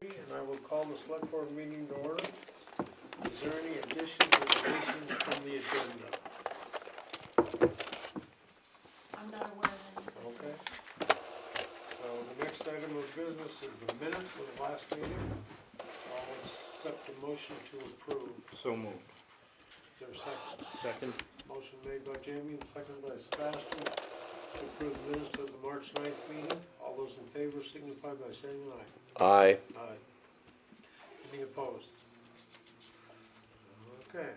Committee, and I will call the select board meeting to order. Is there any additions or deletions from the agenda? I'm not aware of any. Okay. So the next item of business is the minutes of the last meeting. I'll accept the motion to approve. So moved. Is there a second? Second. Motion made by Jamie and seconded by Sebastian to approve the minutes of the March 9th meeting. All those in favor signify by saying aye. Aye. Aye. Any opposed? Okay.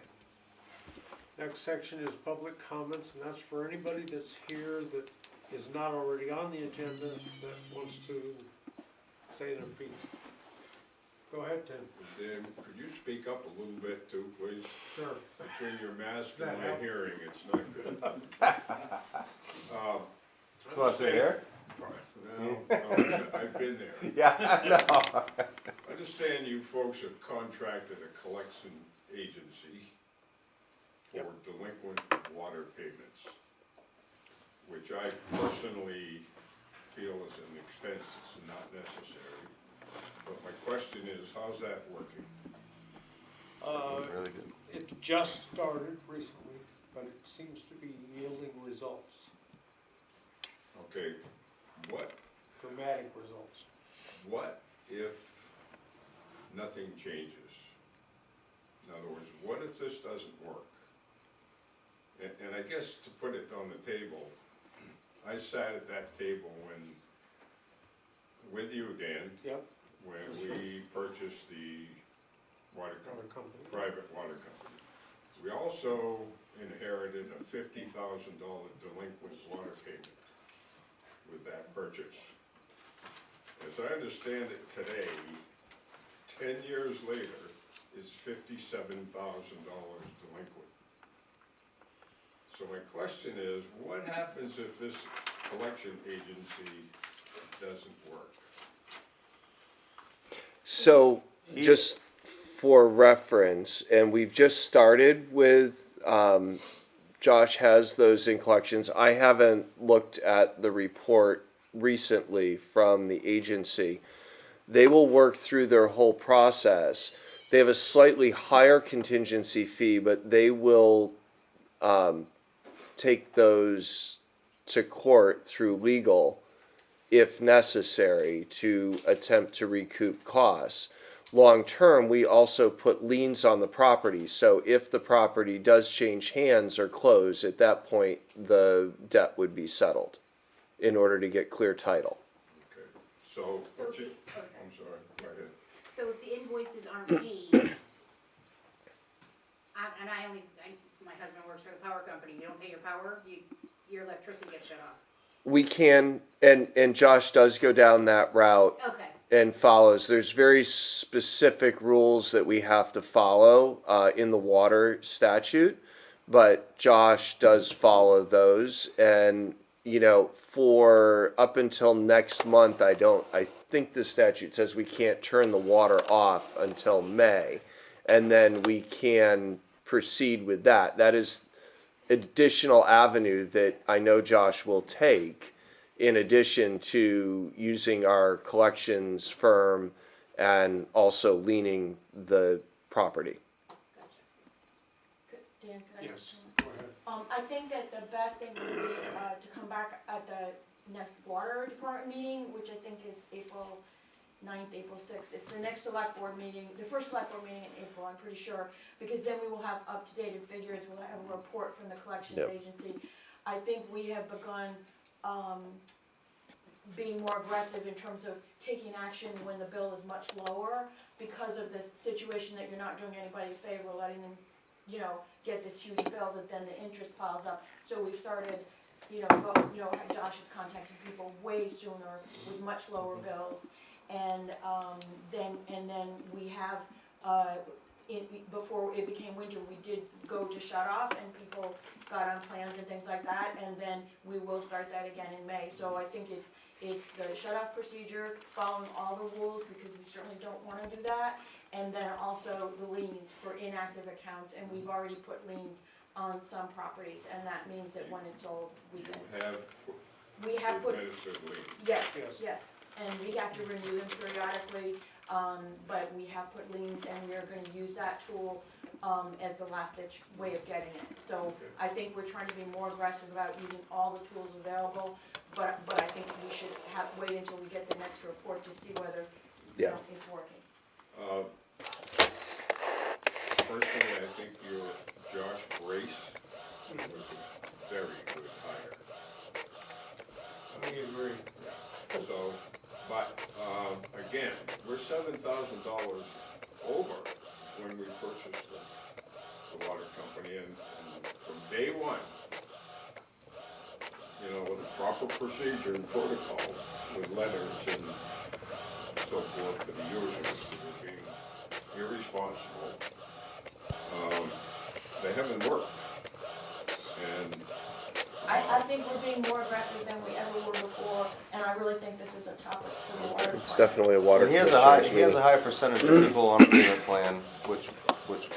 Next section is public comments, and that's for anybody that's here that is not already on the agenda that wants to say their piece. Go ahead, Tim. Dan, could you speak up a little bit too, please? Sure. Between your mask That and my help? hearing, it's not good. You want to sit here? No, I've been there. Yeah, no. I understand you folks have contracted a collection agency for delinquent water payments, which I personally feel is an expense that's not necessary. But my question is, how's that working? Really good. It just started recently, but it seems to be yielding results, Okay, what dramatic results. if nothing changes? In other words, what if this doesn't work? And I guess to put it on the table, I sat at that table with you, Dan, Yep. when we purchased the water Water company, company. private water company. We also inherited a $50,000 delinquent water payment with that purchase. As I understand it today, 10 years later, it's $57,000 delinquent. So my question is, what happens if this collection agency doesn't work? So, just for reference, and we've just started with, Josh has those in collections. I haven't looked at the report recently from the agency. They will work through their whole process. They have a slightly higher contingency fee, but they will take those to court through legal if necessary to attempt to recoup costs. Long term, we also put liens on the property, so if the property does change hands or close, at that point, the debt would be settled in order to get clear title. Okay, so, So what if you, the, oh, sorry. I'm sorry, go ahead. So if the invoices aren't paid, my husband works for the power company, you don't pay your power, your electricity gets shut off. We can, and Josh does go down that route Okay, and follows. There's very specific rules that we have to follow in the water statute, but Josh does follow those. And, you know, for up until next month, I think the statute says we can't turn the water off until May, and then we can proceed with that. That is additional avenue that I know Josh will take in addition to using our collections firm and also leaning the property. gotcha. Dan, can I Yes, just? go ahead. I think that the best thing would be to come back at the next water department meeting, which I think is April 9th, April 6th. It's the next select board meeting, the first select board meeting in April, I'm pretty sure, because then we will have up-to-date figures, we'll have a report from the collections Yep. agency. I think we have begun being more aggressive in terms of taking action when the bill is much lower because of this situation that you're not doing anybody a favor, letting them, you know, get this huge bill that then the interest piles up. So we've started, Josh has contacted people way sooner with much lower bills. And then we have, before it became winter, we did go to shut off and people got on plans and things like that, and then we will start that again in May. So I think it's the shut off procedure, following all the rules, because we certainly don't wanna do that. And then also the liens for inactive accounts, and we've already put liens on some properties, and that means that when it's sold, we can, We have put, administered liens. yes, Yes. yes. And we have to renew them periodically. but we have put liens and we are gonna use that tool, as the last ditch way of getting it. So I think we're trying to be more aggressive about using all the tools available, but I think we should wait until we get the next report to see whether, you Yeah. know, it's working. Personally, I think your Josh Brace was a very good hire. I agree. So, but, again, we're $7,000 over when we purchased the water company, and from day one, you know, with a proper procedure and protocol, with letters and so forth for the users who were being irresponsible, they haven't worked. And I think we're being more aggressive than we ever were before, and I really think this is a topic for the water department. It's definitely a water He has a high, commissioners he has a meeting. high percentage of people on a payment plan, which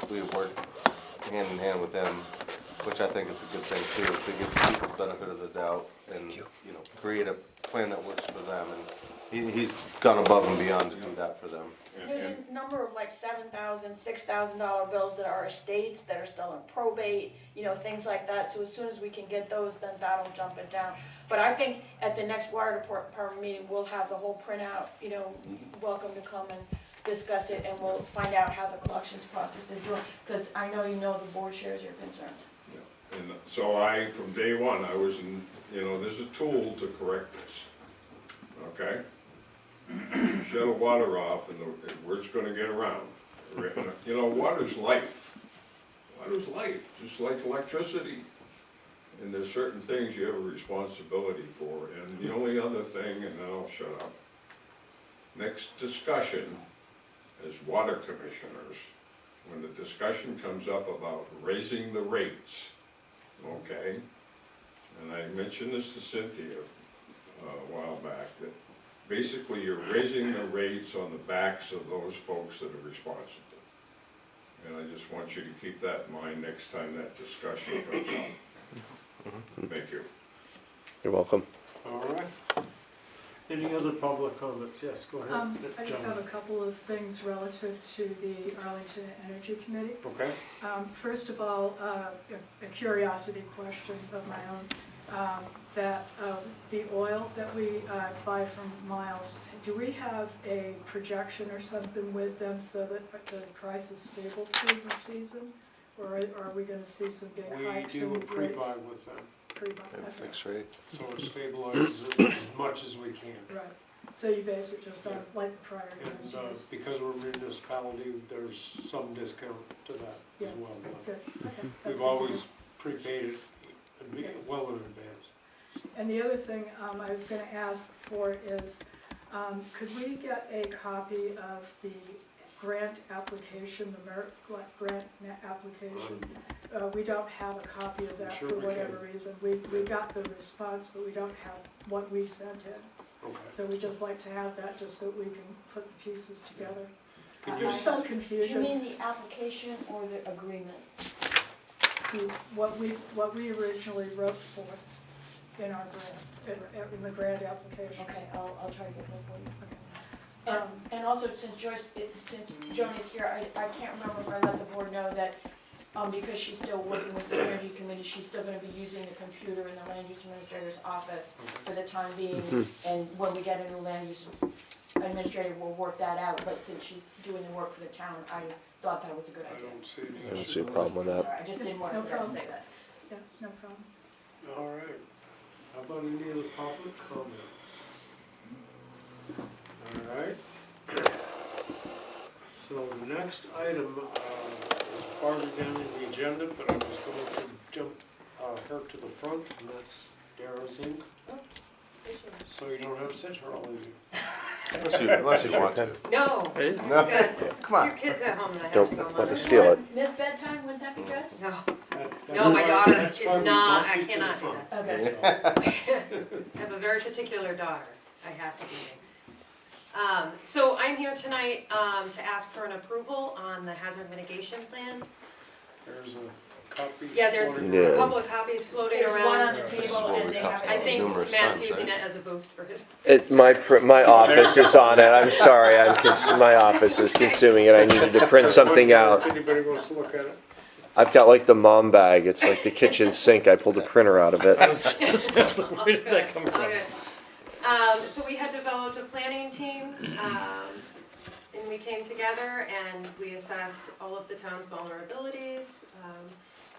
we work hand in hand with him, which I think is a good thing too, to give people the benefit of the doubt and, you know, create a plan that works for them, and he's gone above and beyond to do that for them. There's a number of like $7,000, $6,000 bills that are estates that are still in probate, you know, things like that. So as soon as we can get those, then that'll jump it down. But I think at the next water department meeting, we'll have the whole printout, you know, welcome to come and discuss it, and we'll find out how the collections process is doing. Because I know you know the board shares your concerns. Yeah. And so from day one, I was in, you know, there's a tool to correct this, okay? Shut the water off and the word's gonna get around. You know, water's life. Water's life, just like electricity. And there's certain things you have a responsibility for. And the only other thing, and then I'll shut up, next discussion as water commissioners, when the discussion comes up about raising the rates, okay? And I mentioned this to Cynthia a while back, that basically you're raising the rates on the backs of those folks that are responsible. And I just want you to keep that in mind next time that discussion comes up. Thank you. You're welcome. All right. Any other public comments? Yes, go ahead. I just John. have a couple of things relative to the Arlington Energy Committee. Okay. First of all, a curiosity question of my own, that the oil that we buy from Miles, do we have a projection or something with them so that the price is stable through the season? Or are we gonna see some big hikes We in do a rates? pre-buy with them, Pre-buy, And okay. fixed rate. so it stabilizes it as much as we can. Right, so you base it just on, like the prior years, And yes. because we're a municipality, there's some discount to that Yeah. as well. But Good, okay. that's we've good to always hear. prepaid it well in advance. And the other thing I was gonna ask for is, could we get a copy of the grant application, the merit grant application? We don't have a copy of that Sure for we whatever can. reason. We got the response, but we don't have what we sent in. Okay. So we just like to have that just so we can put the pieces together. Can you There's some Do you confusion. mean the application or the agreement? What we originally wrote for in our grant, in the grant application. Okay, I'll try to get that for you. Okay. And also, since since Joni's here, I can't remember if I let the board know that, because she's still working with the energy committee, she's still gonna be using the computer in the land use administrator's office for the time being. And when we get a new land use administrator, we'll work that out, but since she's doing the work for the town, I thought that was a good I idea. don't see any I don't issue. see a problem with that. Sorry, I just didn't want to No forget to problem. say that. Yeah, no problem. All right. How about any other public comments? All right. So the next item is farther down in the agenda, but I'm just going to jump her to the front, and that's Dara's Inc. So you don't have to sit here all evening. Unless you want to. No, No, good. come on. Two kids at home that I have Don't to go let monitor. us steal it. Miss bedtime, wouldn't that be good? No, That's no, my why- daughter that's is why we not, bumped I you to the cannot do front. that. Okay. So, I have a very particular daughter I have to be with. So I'm here tonight, to ask for an approval on the hazard mitigation plan. There's a copies? Yeah, there's floating Yeah. a around? couple of copies floating There's one on around. the This is table what and we they talked have it. I about think numerous Matt's times, using right? it as a boost for his. My office is on it. I'm sorry. My office is consuming it. I needed to print something out. If anybody wants to look at it. I've got like the mom bag. It's like the kitchen sink. I pulled a printer out of it. Where did that come from? Okay. So we had developed a planning team, and we came together and we assessed all of the town's vulnerabilities,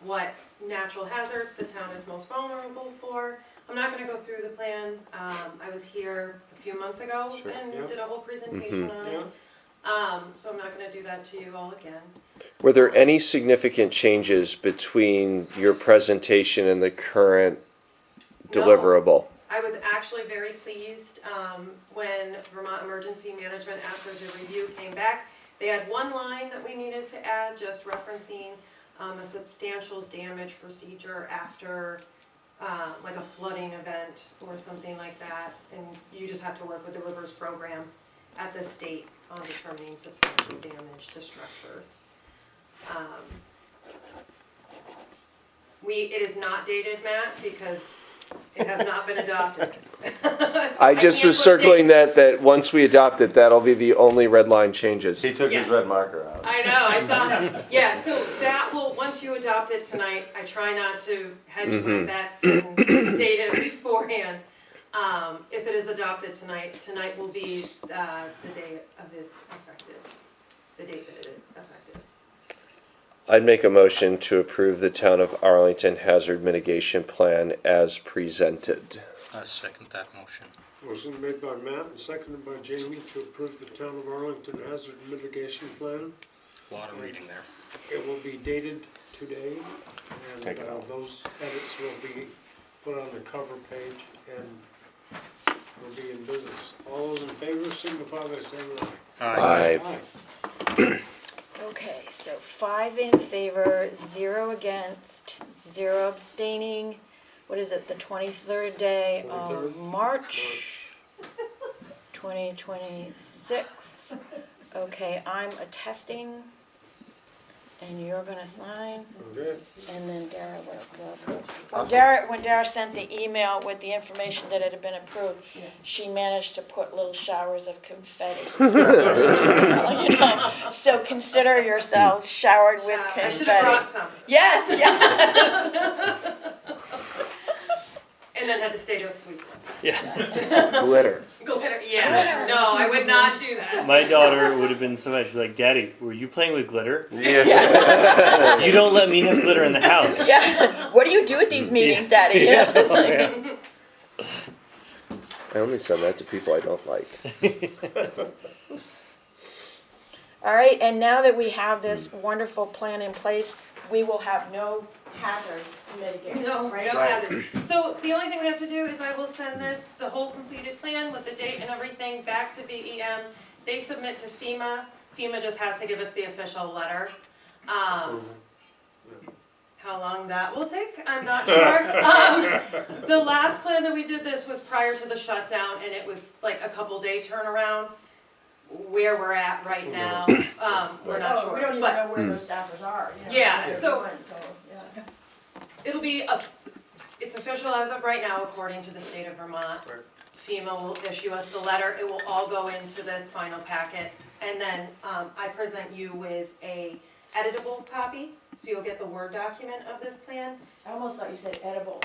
what natural hazards the town is most vulnerable for. I'm not gonna go through the plan, I was here a few months ago Sure. and Yep. did a whole presentation on Yeah, it. So I'm not gonna do that to you all again. Were there any significant changes between your presentation and the current No. deliverable? I was actually very pleased when Vermont Emergency Management, after the review, came back. They had one line that we needed to add, just referencing a substantial damage procedure after like a flooding event or something like that. And you just have to work with the rivers program at the state on determining substantial damage to structures. It is not dated, Matt, because it has not been adopted. I just can't was put circling that once we adopt it, that'll be the only red line changes. He took his Yes. red marker out. I know, I saw him. Yeah, so that will, once you adopt it tonight, I try not to hedge my Mhm. bets and date it beforehand. If it is adopted tonight, tonight will be the day of its effective, the date that it is effective. I'd make a motion to approve the Town of Arlington Hazard Mitigation Plan as presented. I second that motion. motion made by Matt and seconded by Jamie to approve the Town of Arlington Hazard Mitigation Plan. A lot of reading there. It will be dated today, Take and it out. those edits will be put on the cover page and will be in business. All those in favor signify by saying aye. Aye. Okay, so 5 in favor, 0 against, 0 abstaining. What is it, the 23rd day of 23rd? March, 2026? Okay, I'm attesting, and you're gonna sign, Okay, and then Dara will. When Dara sent the email with the information that it had been approved, she managed to put little showers of confetti. You know, so consider yourselves showered with I confetti. should have brought some, Yes, yeah. and then had to stay to a sweet Glitter. glitter. Yeah, no, I would not do that. My daughter would have been so much like, Daddy, were you playing with glitter? Yeah. You don't let me have glitter in the house. Yeah. What do you do at these meetings, Daddy? You know, it's like- Yeah. I only send that to people I don't like. All right, and now that we have this wonderful plan in place, we will have no hazards to mitigate. No, right? no hazard. So the only thing we have to do is I will send this, the whole completed plan with the date and everything back to VEM. They submit to FEMA. FEMA just has to give us the official letter. How long that will take, I'm not sure. The last plan that we did this was prior to the shutdown and it was like a couple day turnaround. Where we're at right now, we're not Oh, sure. we don't even But know where those staffers are. You know, Yeah, what they're so- doing, yeah. it'll be, it's official as of right now, according to the state of Vermont. FEMA will issue us the letter, it will all go into this final packet, and then, I present you with a editable copy, so you'll get the Word document of this plan. I almost thought you said edible.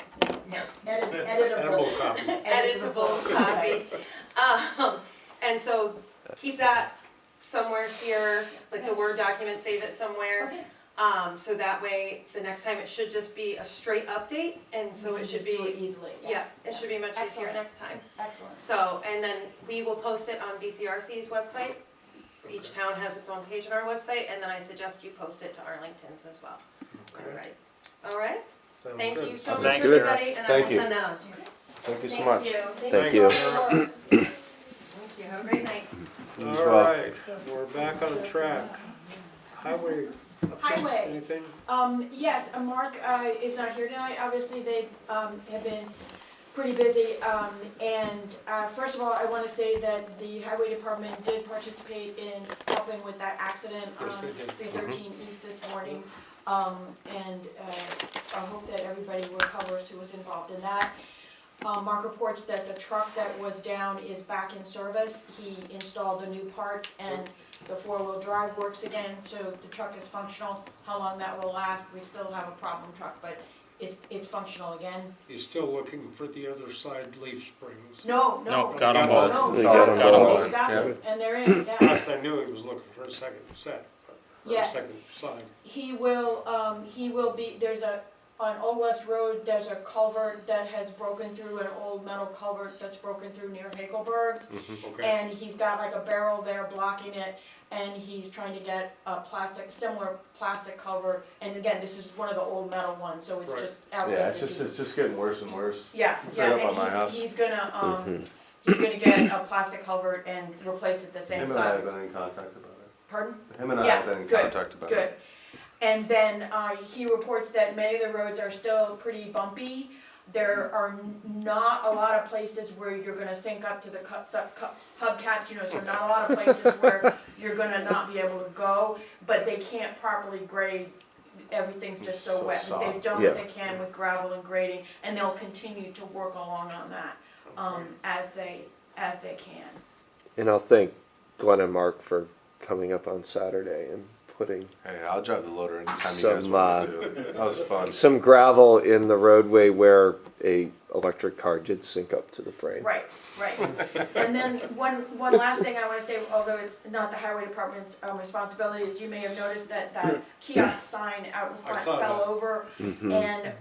edible Editable. copy. Editable copy. And so, keep that somewhere here, like the Word document, save it somewhere. Okay. So that way, the next time it should just be a straight update, and so We it can should just do it be, easily. yeah, it should be much easier Excellent. next time. Excellent. So, and then we will post it on BCRC's website. Each town has its own page on our website, and then I suggest you post it to Arlington's as well. Okay. All right, Sounds thank good. you so much, Thank you. everybody, and I will Thank you. send that on to you. Thank you so much. Thank you. Thank you, have a great night. You as All well. right, we're back on track. Highway. update, Highway. Anything? Yes, Mark, is not here tonight, obviously they, have been pretty busy, first of all, I wanna say that the highway department did participate in helping with that accident on Yes, they did. 313 East this morning. I hope that everybody recovers who was involved in that. Mark reports that the truck that was down is back in service. He installed the new parts and the four-wheel drive works again, so the truck is functional. How long that will last, we still have a problem truck, but it's functional again. He's still looking for the other side leaf springs. No, got 'em both. No, They got got 'em them. both. They got Yeah. them, and they're in, yeah. Last I knew, he was looking for a second set, or a Yes. second side. He will be, on Old West Road, there's a culvert that has broken through, an old metal culvert that's broken through near Hakelberg's. Okay, And he's got like a barrel there blocking it, and he's trying to get a similar plastic culvert. And again, this is one of the old metal ones, so it's Right. just out Yeah, there. it's just getting worse and worse. Yeah, right up and on my house. he's gonna get a plastic culvert and replace it the same Him and I have size. been in contact about it. Pardon? Him and I Yeah, have been in good, contact about Good. it. And then, he reports that many of the roads are still pretty bumpy. There are not a lot of places where you're gonna sync up to the hubcaps, so not a lot of places where you're gonna not be able to go, but they can't properly grade, everything's just It's so so wet. But they've soft. done Yeah. what they can with gravel and grading, and they'll continue to work along on that, as they can. And I'll thank Glenn and Mark for coming up on Saturday and putting Hey, I'll drive the loader anytime you guys Some, want me to. That was fun. some gravel in the roadway where a electric car did sync up to the frame. Right. And then one last thing I wanna say, although it's not the highway department's responsibility, is you may have noticed that kiosk sign out in front saw fell that. over. And,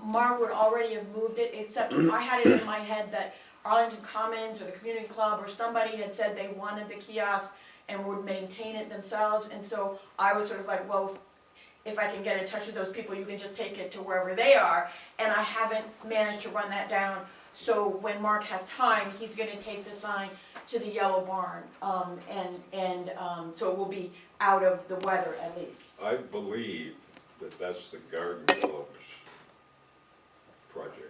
Mark would already have moved it, except I had it in my head that Arlington Commons or the community club or somebody had said they wanted the kiosk and would maintain it themselves, and so I was sort of like, well, if I can get in touch with those people, you can just take it to wherever they are, and I haven't managed to run that down. So when Mark has time, he's gonna take the sign to the yellow barn, so it will be out of the weather at least. I believe that that's the garden club's project.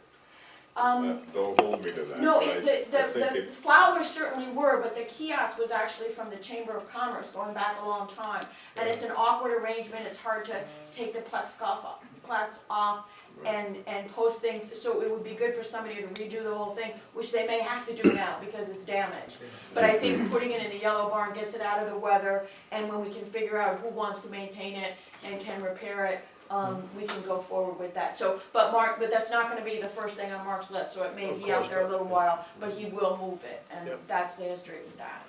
Don't hold me to that. No, but I think the it- flowers certainly were, but the kiosk was actually from the Chamber of Commerce going back a long time. And it's an awkward arrangement, it's hard to take the plats off and post things, so it would be good for somebody to redo the whole thing, which they may have to do now because it's damaged. But I think putting it in the yellow barn gets it out of the weather, and when we can figure out who wants to maintain it and can repair it, we can go forward with that. So, but that's not gonna be the first thing on Mark's list, so it may Of be out course there a not. little while, but he will move it, and Yep. that's the history with that.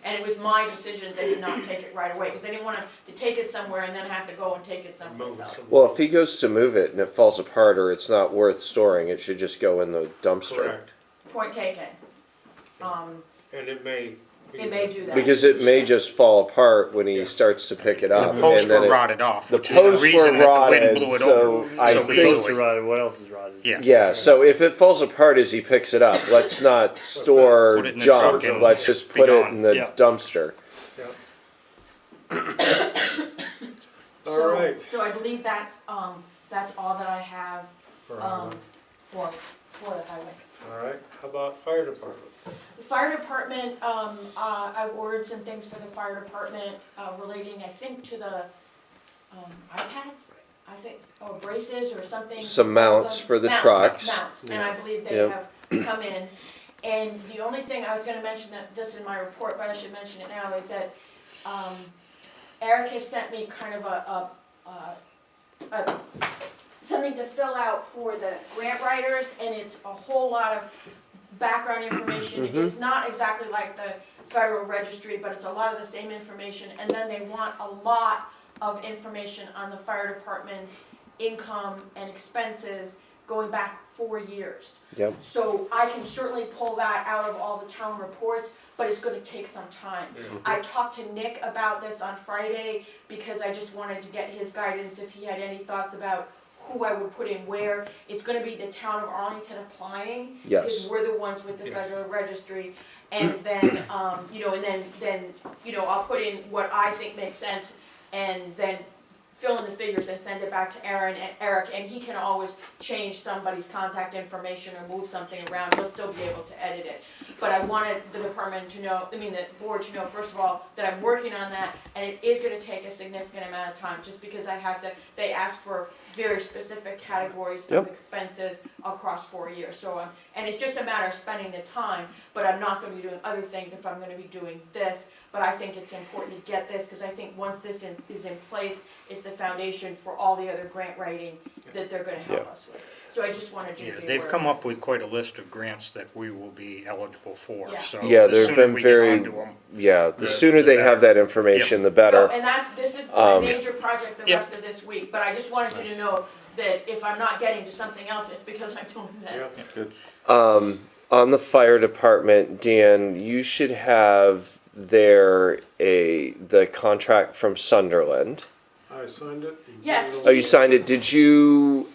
And it was my decision they did not take it right away, because I didn't want to take it somewhere and then have to go and take it someplace Move it else. somewhere. Well, if he goes to move it and it falls apart or it's not worth storing, it should just go in the dumpster. Correct, Point taken. and it may. be It may do that. Because it may just fall apart when he starts to pick it up. The posts and then were it- rotted off, the which is the posts were reason that the wind rotted, blew it so over I so think- Posts are easily. rotted, what else is rotted? Yeah. Yeah, so if it falls apart as he picks it up, let's not store Put it in the junk, truck and let's just be put it gone. in the Yeah. dumpster. All right. So I believe that's all that I have, For for the highway. All right, how about fire department? The fire department, I've ordered some things for the fire department, relating, I think, to the, iPads, I think, or braces or something. Some mounts for the trucks. Mounts, and I believe they Yep. have come in. And the only thing, I was gonna mention this in my report, but I should mention it now, is that, Eric has sent me kind of something to fill out for the grant writers, and it's a whole lot of background information. It's not exactly like the Federal Registry, but it's a lot of the same information, and then they want a lot of information on the fire department's income and expenses going back 4 years. Yep. So I can certainly pull that out of all the town reports, but it's gonna take some time. I talked to Nick about this on Friday, because I just wanted to get his guidance if he had any thoughts about who I would put in where. It's gonna be the town of Arlington applying, Yes. because we're the ones with the Yes. Federal Registry. And then, and then, I'll put in what I think makes sense, and then fill in the figures and send it back to Aaron and Eric, and he can always change somebody's contact information or move something around, he'll still be able to edit it. But I wanted the department to know, the board to know, first of all, that I'm working on that, and it is gonna take a significant amount of time, just because I have to, they ask for very specific categories Yep. of expenses across 4 years, so, and it's just a matter of spending the time, but I'm not gonna be doing other things if I'm gonna be doing this, but I think it's important to get this, because I think once this is in place, it's the foundation for all the other grant writing that they're gonna help us with. So I just wanted you Yeah, to be they've aware. come up with quite a list of grants that we will be eligible for, Yeah. so. Yeah, the they've sooner been we get very, onto 'em, yeah, the the- sooner the they better. have that information, the better. No, and this is my Um, major project the Yep. rest of this week, but I just wanted you to know that if I'm not getting to something else, it's because I'm doing this. Yeah. On the fire department, Dan, you should have the contract from Sunderland. I signed it. and Yes. put it Oh, you signed it. Did you,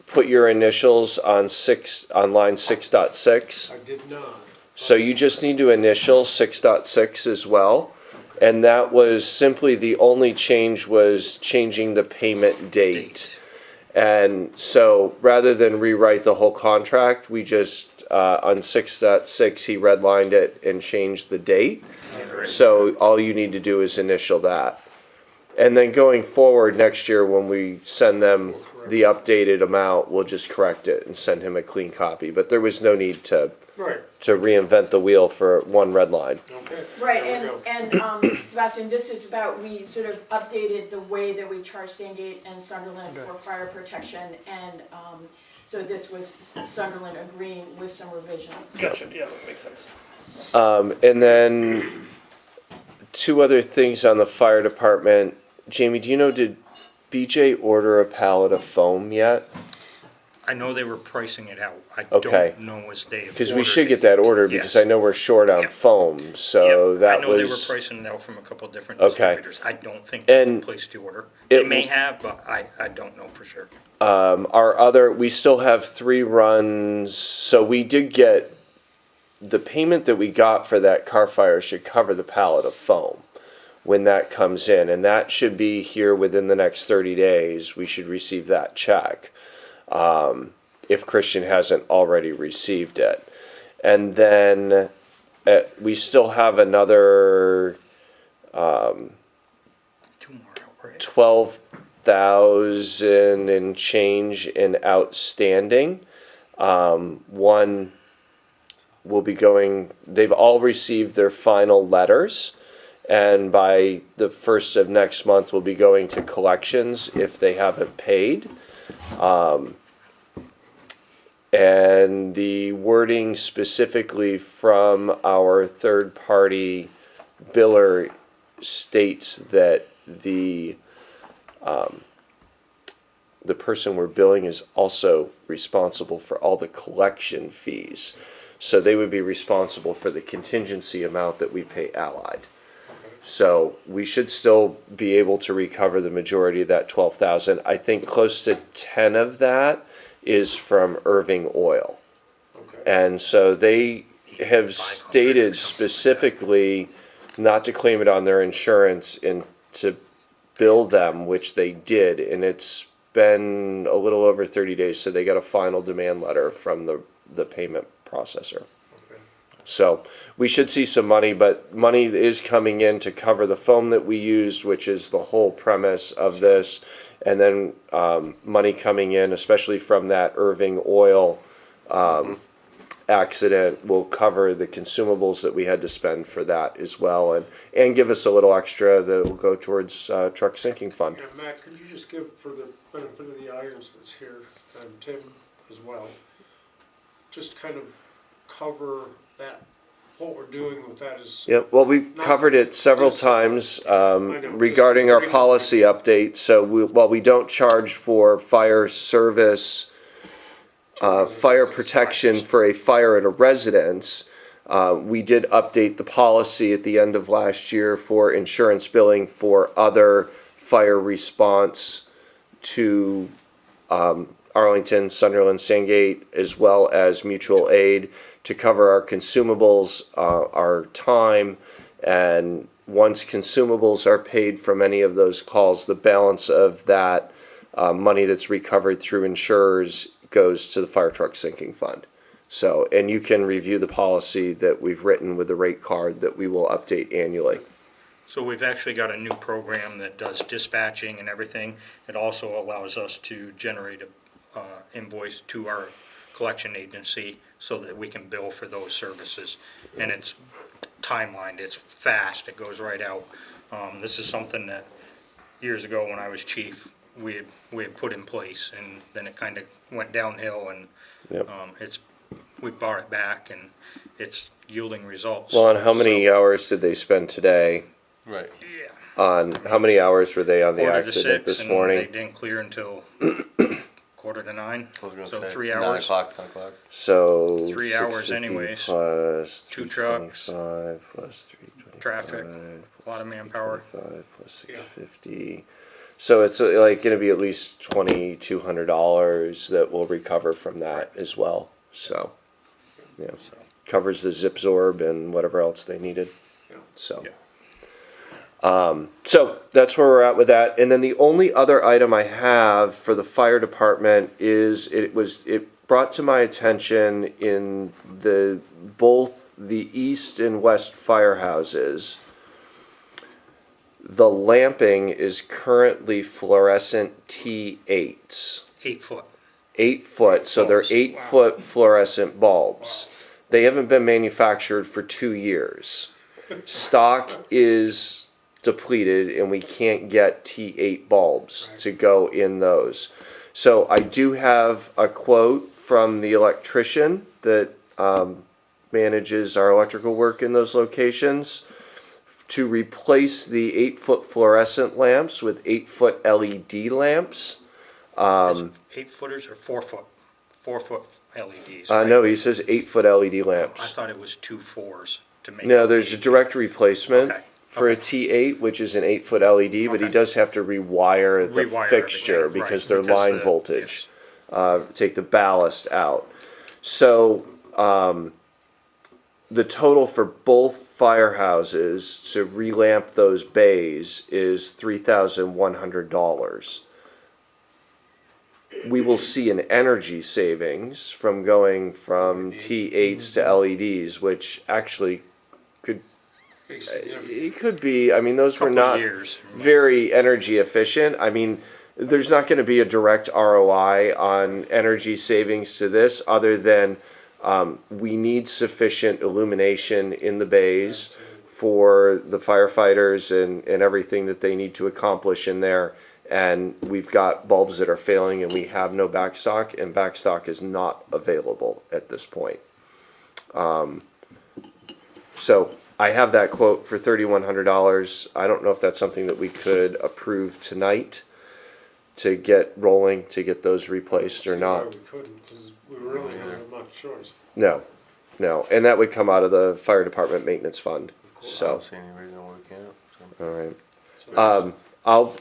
put your initials on line 6.6? I did not. So you just need to initial 6.6 as well. And that was simply, the only change was changing the payment date. And so rather than rewrite the whole contract, we just, on 6.6, he redlined it and changed the date. So all you need to do is initial that. And then going forward next year, when we send them the updated amount, we'll just correct it and send him a clean copy. But there was no need to Right, reinvent the wheel for one red line. okay. Right, There we and, go. and, Sebastian, this is about, we sort of updated the way that we charge Sandgate and Sunderland for fire protection, and, so this was Sunderland agreeing with some revisions. Gotcha. Yeah, that makes sense. And then two other things on the fire department. Jamie, do you know, did BJ order a pallet of foam yet? I know they were pricing it out. I Okay. don't know as they. Because we should get that ordered, because I know we're short on Yep. foam, so that I know they were was. pricing it out from a couple of different Okay. distributors. I don't think And they've placed the order. They it- may have, but I don't know for sure. We still have 3 runs, so we did get, the payment that we got for that car fire should cover the pallet of foam when that comes in, and that should be here within the next 30 days. We should receive that check, if Christian hasn't already received it. And then we still have another 2 more out, right? 12,000 and change in outstanding. One will be going, they've all received their final letters, and by the 1st of next month will be going to collections if they haven't paid. And the wording specifically from our third-party biller states that the person we're billing is also responsible for all the collection fees. So they would be responsible for the contingency amount that we pay Allied. So we should still be able to recover the majority of that 12,000. I think close to 10 of that is from Irving Oil. Okay. And so they have stated specifically not to claim it on their insurance and to bill them, which they did, and it's been a little over 30 days, so they got a final demand letter from the payment processor. Okay. So we should see some money, but money is coming in to cover the foam that we used, which is the whole premise of this. And then money coming in, especially from that Irving Oil accident, will cover the consumables that we had to spend for that as well, and give us a little extra that will go towards truck sinking fund. Yeah, Matt, could you just give, for the benefit of the audience that's here, and Tim as well, just kind of cover that, what we're doing with that is. Yep, well, we've covered it several times regarding our policy update. So while we don't charge for fire service, fire protection for a fire at a residence, we did update the policy at the end of last year for insurance billing for other fire response to Arlington, Sunderland, Sandgate, as well as mutual aid, to cover our consumables, our time, And once consumables are paid from any of those calls, the balance of that money that's recovered through insurers goes to the fire truck sinking fund. So, and you can review the policy that we've written with the rate card that we will update annually. So we've actually got a new program that does dispatching and everything. It also allows us to generate a invoice to our collection agency so that we can bill for those services. And it's timelined, it's fast, it goes right out. This is something that years ago when I was chief, we had put in place, and then it kind of went downhill, and Yep. we brought it back, and it's yielding results. Well, and how many So, hours did they spend today Right. yeah, on, how many hours were they on the 4:45 accident this and morning? they didn't clear until 8:45. I was gonna So say 3 9 hours. o'clock, 10 o'clock. So 3 hours 650 anyways. plus 2 trucks. 325 plus 325 Traffic, plus a lot of manpower. 325 plus 650. So it's like going to be at least $2,200 that we'll recover from that as well. So, yeah, So, covers the Zipzorb and whatever else they needed. Yeah. So. Yeah. So that's where we're at with that. And then the only other item I have for the fire department is it brought to my attention in both the east and west firehouses. The lamping is currently fluorescent T8s. 8 foot. 8 foot, so they're Bulbs. 8-foot fluorescent bulbs. They haven't been manufactured for 2 years. Stock is depleted and we can't get T8 bulbs to go in those. So I do have a quote from the electrician that manages our electrical work in those locations to replace the 8-foot fluorescent lamps with 8-foot LED lamps. 8 footers or 4 foot? 4 foot LEDs. right? No, he says 8-foot LED I lamps. thought it was 2 4s to make. No, up there's the a 8 direct replacement Okay, for a okay. T8, which is an 8-foot LED, but he Okay. does have to rewire the Rewire fixture everything, right, because they're because line the- voltage. Take the ballast out. So the total for both firehouses to relamp those bays is $3,100. We will see an energy savings from going from T8s to LEDs, which actually could, it could be, I mean, those were Couple not years. very energy efficient. I mean, there's not going to be a direct ROI on energy savings to this other than we need sufficient illumination in the bays for the firefighters and everything that they need to accomplish in there. And we've got bulbs that are failing and we have no backstock, and backstock is not available at this point. So I have that quote for $3,100. I don't know if that's something that we could approve tonight to get rolling, to get those replaced or See why not. we couldn't, because we really don't have much choice. No, and that would come out of the fire department maintenance fund, I so, don't see any reason why we can't. So. alright. So I'll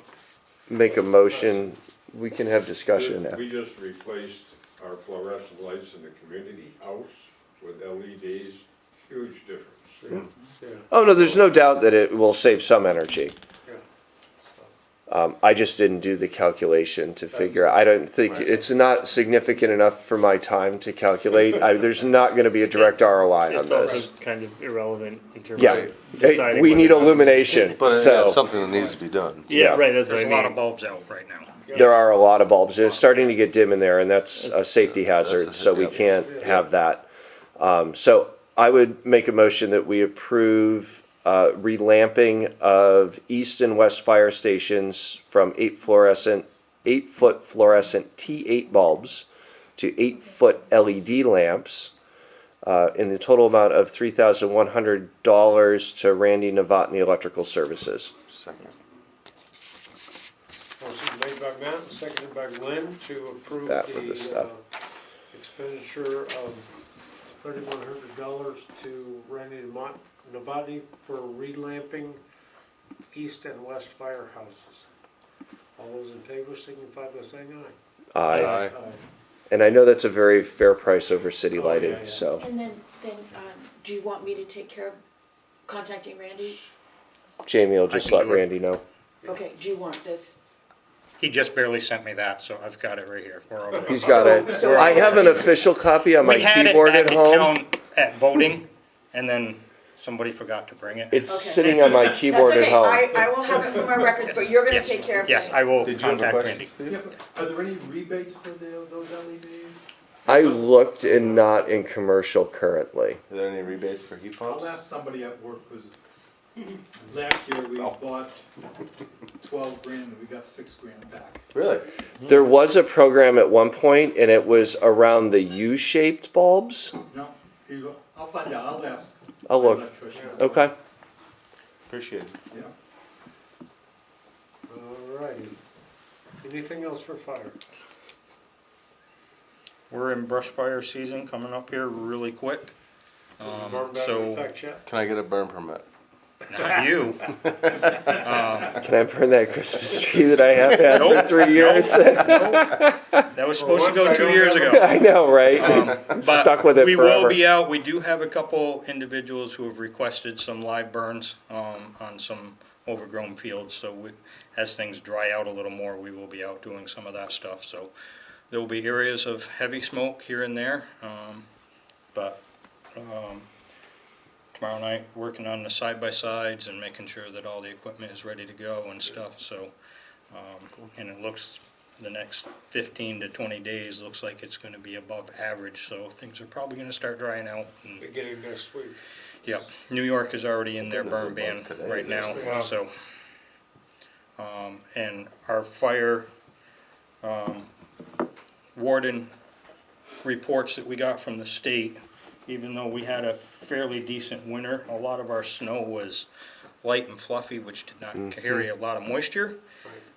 make a motion, we can have discussion now. We just replaced our fluorescent lights in the community house with LEDs, huge difference. yeah, yeah, Oh, no, there's no doubt that it will save some energy. yeah. I just didn't do the calculation to figure, I don't think, it's not significant enough for my time to calculate. There's not gonna be a direct ROI on It's also this. kind of irrelevant in terms Yeah, of deciding. we whether need or not- illumination, But it's so, something that needs to be done. Yeah, yeah. right, that's what I There's a lot of mean. bulbs out right now. there are a lot of bulbs, it's starting to get dim in there, and that's a That's- safety that's hazard, a- so we yeah. can't have that. So I would make a motion that we approve relamping of east and west fire stations from 8-foot fluorescent T8 bulbs to 8-foot LED lamps in the total amount of $3,100 to Randy Novotny Electrical Services. Second. Motion made by Matt, seconded by Glenn to approve That with the the stuff. expenditure of $3,100 to Randy Novotny for relamping east and west firehouses. All those in favor signify by saying aye. Aye. Aye. And I know that's a very fair price over city Oh, lighting, yeah, yeah. so. And then, do you want me to take care of contacting Randy? Jamie will just can let do it. Randy know. Okay, do you want this? He just barely sent me that, so I've got it right here. We're over there. He's got it. So- I have an official copy on my We had it keyboard back at at home. town at voting, and then somebody forgot to bring it. It's Okay. sitting on my That's keyboard at okay, home. I will have it for my records, but you're gonna Yes. take care of it. Yes, I will Did you have a contact question, Randy. Steve? Yeah, but are there any rebates for those LEDs? I looked and not in commercial currently. Are there any rebates for heat I'll pumps? ask somebody at work, because last year we bought 12 grand and we got 6 grand back. Really? There was a program at one point, and it was around the U-shaped bulbs. No, here you go. I'll find out, I'll ask. I'll my look. electrician. Okay. Appreciate it. Yeah. Alrighty. Anything else for fire? We're in brush fire season coming up here really quick. Is the burn ban in So, effect yet? Can I get a burn permit? not you. Can I burn that Christmas tree that I have had for Nope, 3 years? That was supposed to once go I 2 don't years have ago. I know, right? But Stuck with it we forever. will be out. We do have a couple individuals who have requested some live burns on some overgrown fields. So as things dry out a little more, we will be out doing some of that stuff. So there will be areas of heavy smoke here and there. But tomorrow night, working on the side-by-sides and making sure that all the equipment is ready to go and stuff. So, and it looks, the next 15 to 20 days looks like it's going to be above average, so things are probably going to start drying out. And, Beginning next week. yep, New York is already in their burn ban Today, right now, Wow. so. And our fire warden reports that we got from the state, even though we had a fairly decent winter, a lot of our snow was light and fluffy, which did not carry a lot of moisture.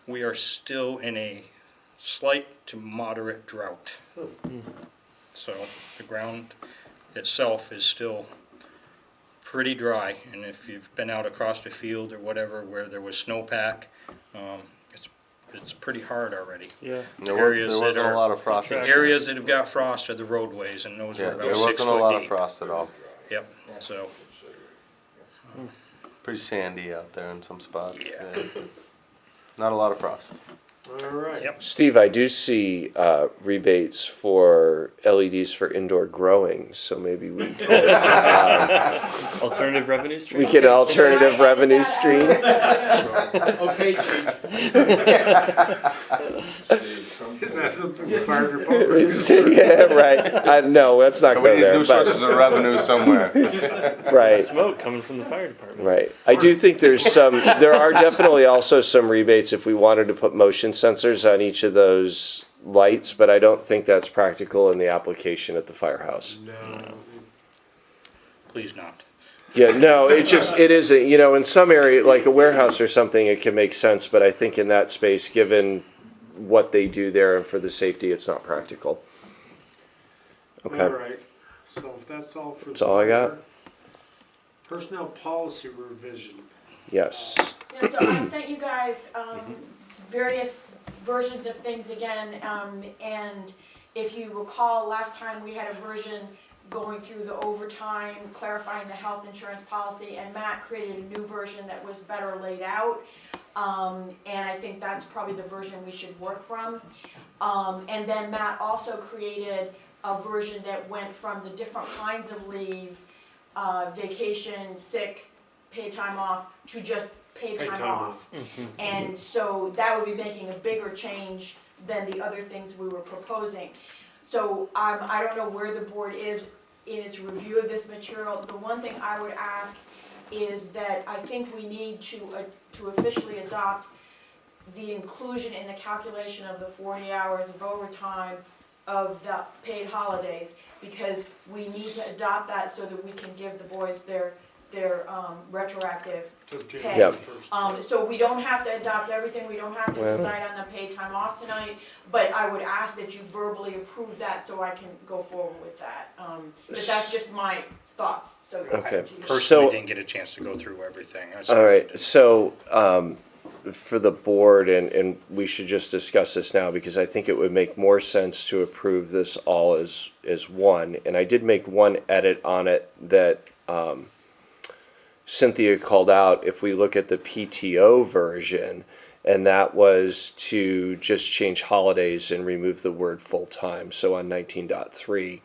We are still in a slight to moderate drought. So the ground itself is still pretty dry, and if you've been out across the field or whatever where there was snowpack, it's pretty hard already. Yeah. There Areas that wasn't a are- lot of frost. The areas that have got frost are the roadways, and those Yeah, are about there 6 wasn't a foot lot of deep. frost at all. Yep, so, Pretty sandy out there in some spots. Yeah. Not a lot of frost. Alright. yep. Steve, I do see rebates for LEDs for indoor growing, so maybe we could, Alternative revenue stream. we get alternative Can I edit revenue that stream. out? Okay, chief. Is that something the fire department's gonna Yeah, right. No, let's not We go need there. new sources But, of revenue somewhere. right, Smoke coming from the fire department. right. I do think there are definitely also some rebates if we wanted to put motion sensors on each of those lights, but I don't think that's practical in the application at the firehouse. No. Please not. Yeah, no, it isn't, you know, in some area, like a warehouse or something, it can make sense, but I think in that space, given what they do there and for the safety, it's not practical. Okay, Alright, so if that's all for. That's all I got. fire, Personnel policy revision. yes. Yeah, so I sent you guys, various versions of things again, and if you recall, last time we had a version going through the overtime, clarifying the health insurance policy, and Matt created a new version that was better laid out. And I think that's probably the version we should work from. And then Matt also created a version that went from the different kinds of leave, vacation, sick, paid time off, to just paid time off. And so that would be making a bigger change than the other things we were proposing. So I don't know where the board is in its review of this material. The one thing I would ask is that I think we need to officially adopt the inclusion in the calculation of the 40 hours of overtime of the paid holidays, because we need to adopt that so that we can give the boys their retroactive To pay. January Yep. 1st. So we don't have to adopt everything, we don't have to Well- decide on the paid time off tonight, but I would ask that you verbally approve that so I can go forward with that. But that's just my thoughts, so. Okay. Personally, So- didn't get a chance to go through everything. All right, so, for the board, and we should just discuss this now, because I think it would make more sense to approve this all as one. And I did make one edit on it that, Cynthia called out, if we look at the PTO version, and that was to just change holidays and remove the word full-time. So on 19.3,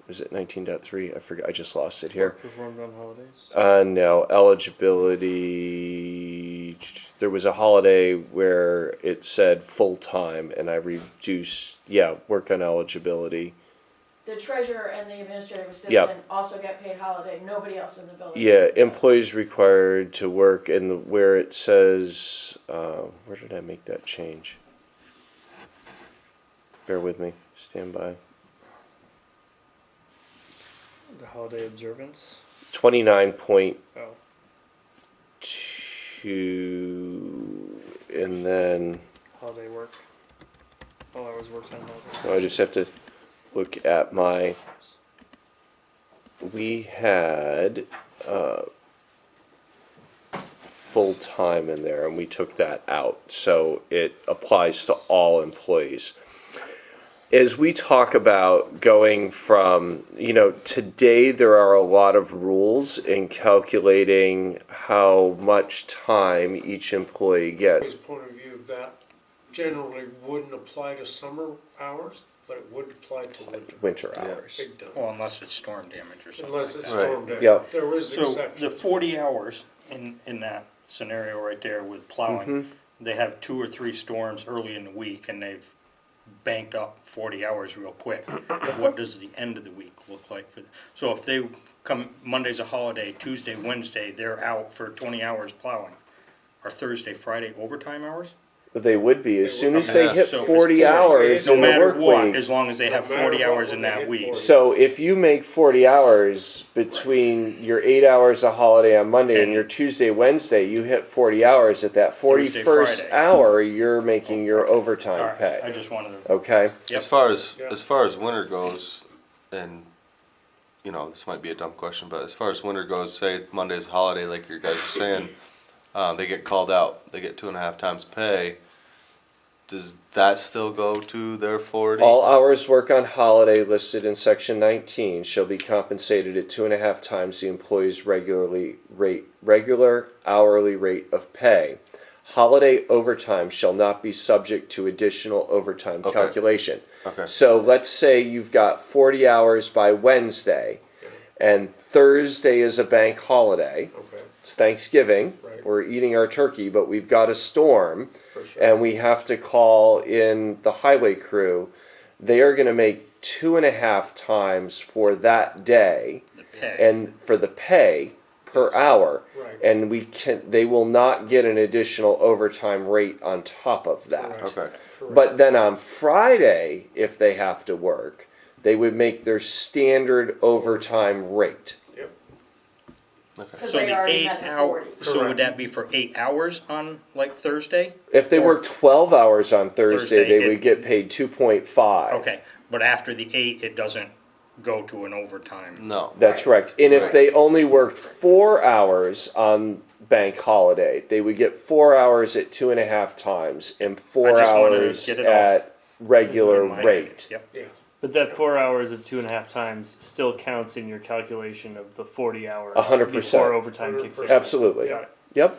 is it 19.3? I forget, I just lost it here. Work performed on holidays. No, eligibility, there was a holiday where it said full-time, and I reduced, work on eligibility. The treasurer and the administrative assistant Yep. also get paid holiday, nobody else in the building. Yeah, employees required to work, and where it says, where did I make that change? Bear with me, stand by. The holiday observance. 29.2, Oh, and then, holiday work. All hours worked on holidays. I just have to look at my, we had, full-time in there, and we took that out, so it applies to all employees. As we talk about going from, today there are a lot of rules in calculating how much time each employee gets. His point of view, that generally wouldn't apply to summer hours, but it would apply to winter. Winter hours. Big time. Well, unless it's storm damage or something Unless like it's that. Right. storm damage. Yep. There is So the exceptions. 40 hours in that scenario right there with plowing, they have 2 or 3 storms early in the week and they've banked up 40 hours real quick. What does the end of the week look like for them? So if they come, Monday's a holiday, Tuesday, Wednesday, they're out for 20 hours plowing. Are Thursday, Friday overtime hours? They would be, as soon as they Yeah. hit So it's 40 hours No in the matter work what, week. as long as they have No matter 40 what, hours when in they that hit week. 40. So if you make 40 hours between your 8 hours of holiday on Monday and And- your Tuesday, Wednesday, you hit 40 hours. At that 41st Friday. hour, you're making your All overtime right, pay. I just wanted to. Okay? Yep. As far as, Yeah. as far as winter goes, and, this might be a dumb question, but as far as winter goes, say Monday's a holiday, like your guys are saying, they get called out, they get 2.5 times pay. Does that still go to their 40? All hours work on holiday listed in section 19 shall be compensated at 2.5 times the employee's regular hourly rate of pay. Holiday overtime shall not be subject to additional overtime Okay. calculation. Okay. So let's say you've got 40 hours by Wednesday, and Thursday is a bank holiday. Okay, It's Thanksgiving. Right. We're eating our turkey, but we've got a storm, for sure. and we have to call in the highway crew. They are going to make 2.5 times for that day, The pay. and for the pay per hour. Right. And they will not get an additional overtime rate on top of that. Correct. Okay. Correct. But then on Friday, if they have to work, they would make their standard overtime rate. Yep, Because So they the already 8 met the hour, 40. so Correct. would that be for 8 hours on like Thursday? If they Or- work 12 hours on Thursday, Thursday, they would get paid 2.5. Okay, but after the 8, it doesn't go to an overtime. No. That's Right. correct. And if Right. they only worked 4 hours on bank holiday, they would get 4 hours at 2.5 times and 4 just wanted to hours get it off at regular In my head. rate. Yep. yeah. But that 4 hours of 2.5 times still counts in your calculation of the 40 hours 100%. before overtime kicks in. Absolutely. Got it. Yep.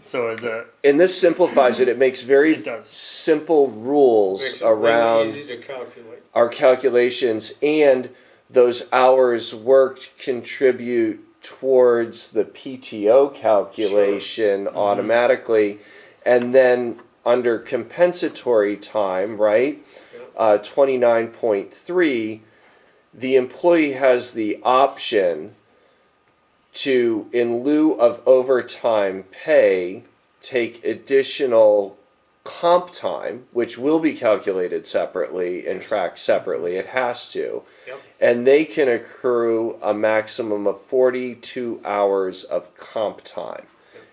So as a, And this simplifies it. It makes very it does. simple rules Makes it really around easy to calculate. our calculations, and those hours worked contribute towards the PTO calculation automatically. And then under compensatory time, right, 29.3, the employee has the option to, in lieu of overtime pay, take additional comp time, which will be calculated separately and tracked separately. It has to. Yep. And they can accrue a maximum of 42 hours of comp time.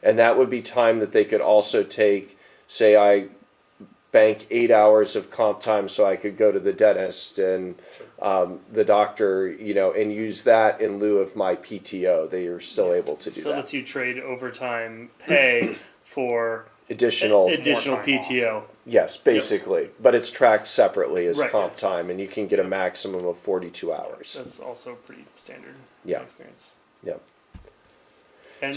And that would be time that they could also take, say I bank 8 hours of comp time so I could go to the dentist and the doctor, and use that in lieu of my PTO. They are still able to do So it that. lets you trade overtime pay for Additional, additional More time off. PTO. yes, basically. But it's tracked separately as Right. comp time, and you can get a maximum of 42 hours. That's also pretty standard. Yeah. Experience. Yep. And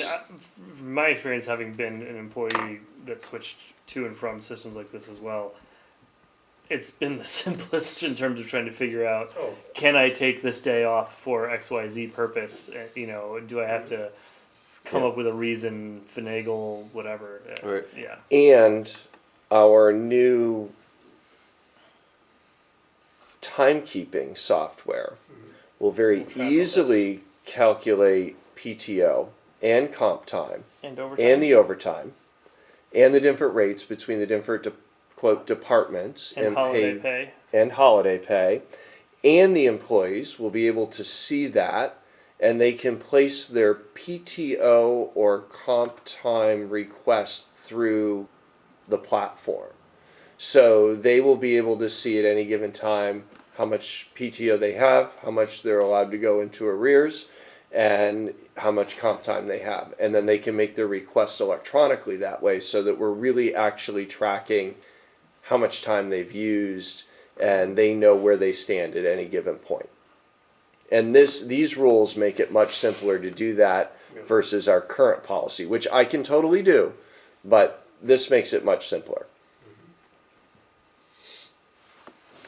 from my experience, having been an employee that switched to and from systems like this as well, it's been the simplest in terms of trying to figure out, Oh, can I take this day off for XYZ purpose? Do I have to come Yeah. up with a reason, finagle, whatever? Right. Yeah. And our new timekeeping software will very We'll track all easily calculate PTO and comp time And overtime. and the overtime and the different rates between the different quote departments and holiday paid pay. and holiday pay, and the employees will be able to see that, and they can place their PTO or comp time request through the platform. So they will be able to see at any given time how much PTO they have, how much they're allowed to go into arrears, and how much comp time they have. And then they can make their request electronically that way, so that we're really actually tracking how much time they've used, and they know where they stand at any given point. And these rules make it much simpler to do that versus our current policy, which I can totally do, but this makes it much simpler.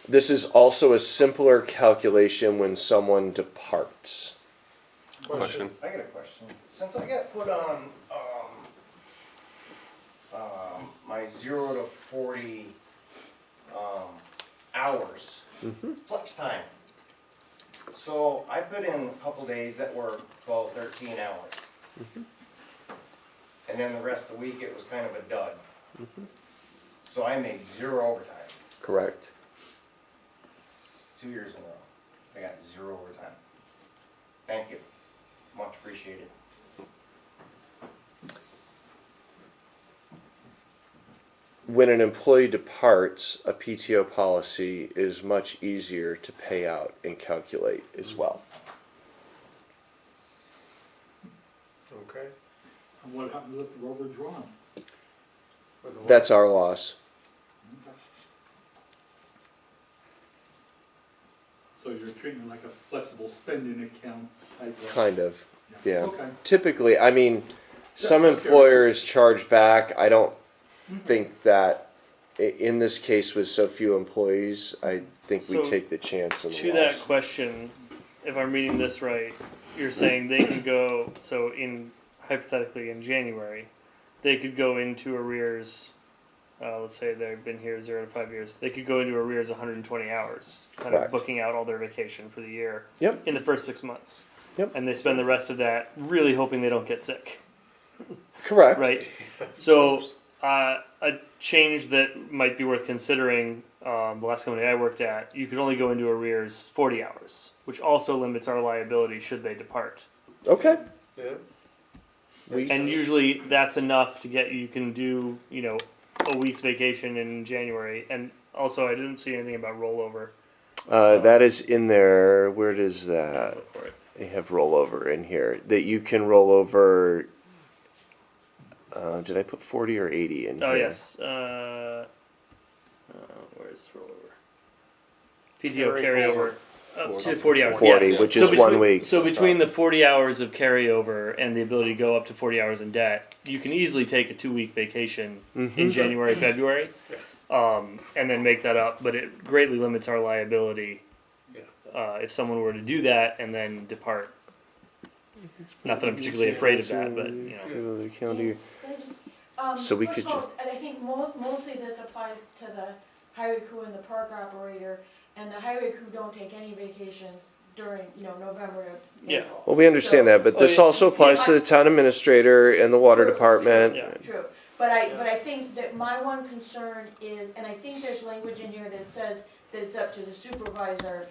This is also a simpler calculation when someone departs. Question? I got a question. Since I got put on, my 0 to 40, hours, flex time. So I put in a couple days that were 12, 13 hours. And then the rest of the week it was kind of a dud. So I made 0 overtime, Correct. 2 years in a row. I got 0 overtime. Thank you. Much appreciated. When an employee departs, a PTO policy is much easier to pay out and calculate as well. okay. And what happens if they're overdrawn? With the- That's our loss. So you're treating it like a flexible spending account type of? Kind of, yeah. Okay. Typically, I mean, some That's scary. employers charge back. I don't think that in this case with so few employees, I think we So, take the chance and To the that loss. question, if I'm reading this right, you're saying they can go, so hypothetically in January, they could go into arrears, let's say they've been here 0 to 5 years, they could go into arrears 120 hours, kind Correct. of booking out all their vacation for the year. Yep. In the first 6 months. Yep. And they spend the rest of that really hoping they don't get sick, Correct. right? So, a change that might be worth considering, the last company I worked at, you could only go into arrears 40 hours, which also limits our liability should they depart. Okay. Yeah, We, And usually that's enough to get you can do, a week's vacation in January. And also, I didn't see anything about rollover. that is in there. Where does that? For it. They have rollover in here that you can roll over. Did I put 40 or 80 in Oh here? yes. Where's rollover? PTO carryover up to 40 hours. 40, yeah. which So is 1 between- week. So between the 40 hours of carryover and the ability to go up to 40 hours in debt, you can easily take a 2-week vacation in January, February, and then make that up. But it greatly limits our liability if someone were to do that and then depart. Not that I'm particularly afraid of that, but The calendar year. Can I just, So we first could of all, I think mostly this applies to the highway crew and the park operator, and the highway crew don't take any vacations during, November to Yeah. April. Well, we understand So- that, but Oh, this yeah. also applies to the town administrator and the water True, department. Yeah. True, but I think that my one concern is, and I think there's language in here that says that it's up to the supervisor.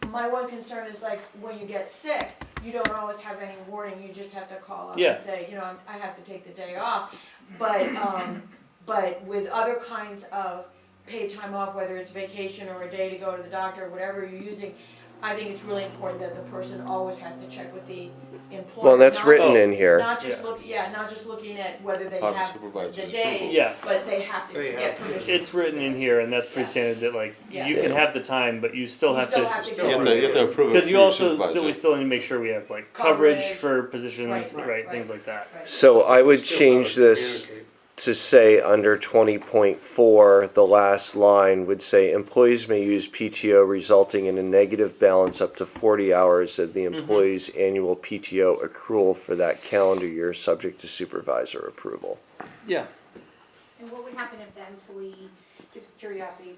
My one concern is like, when you get sick, you don't always have any warning, you just have to call up Yeah. and say, I have to take the day off. But with other kinds of paid time off, whether it's vacation or a day to go to the doctor, whatever you're using, I think it's really important that the person always has to check with the employer. Well, that's not written just- in here. Not just Yeah. not just looking at whether they Upon the have supervisor's the approval. days, Yes. but they have to They get have to. permission. It's written in here, and that's pretty standard that like Yeah. you can have the time, but you still You have still to. have to You get. You have to approve it Because through you your also supervisor. we still need to make sure we have like coverage Coverage. for positions, Right, right, right. things like that. Right. So I would Still change gotta this communicate. to say under 20.4, the last line would say employees may use PTO resulting in a negative balance up to 40 hours of the employee's annual PTO accrual for that calendar year, subject to supervisor approval. Yeah. And what would happen if the employee, just curiosity,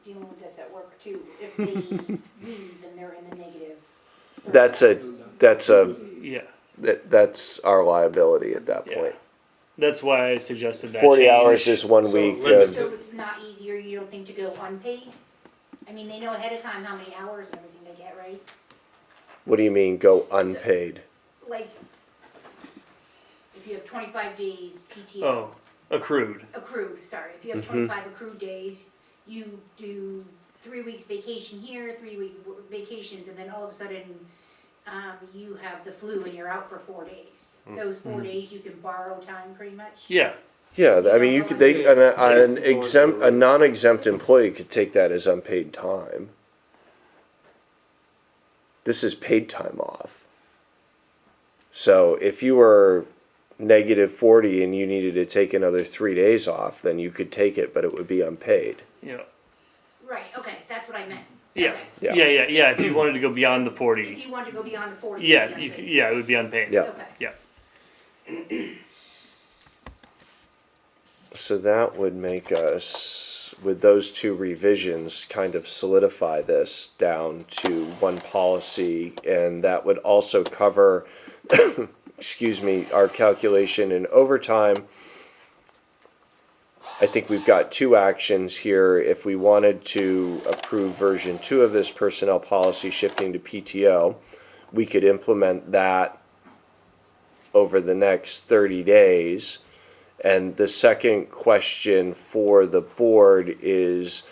dealing with this at work too, if they leave and they're in the negative? 30 That's Yeah. that's our liability at that Yeah. point. That's why I suggested that 40 change. hours is 1 So week. let's- So it's not easier, you don't think, to go unpaid? I mean, they know ahead of time how many hours and everything they get, right? What do you mean go unpaid? Like, if you have 25 days PTO Oh, accrued. accrued, sorry, if you have Mhm. 25 accrued days, you do 3 weeks vacation here, 3 week vacations, and then all of a sudden, you have the flu and you're out for 4 days. Those 4 days, you can borrow time pretty much? Yeah. Yeah, I mean, you could, a non-exempt employee could take that as unpaid time. This is paid time off. So if you were negative 40 and you needed to take another 3 days off, then you could take it, but it would be unpaid. Yeah. Right, okay, that's what I meant. Yeah. Okay. Yeah. Yeah. If you wanted to go beyond the If 40, you wanted to go beyond the 40. yeah, it'd be you unpaid. yeah, it would be unpaid. Yeah. Okay. So that would make us, with those two revisions, kind of solidify this down to one policy, and that would also cover, excuse me, our calculation in overtime. I think we've got two actions here. If we wanted to approve version 2 of this personnel policy shifting to PTO, we could implement that over the next 30 days. And the second question for the board is,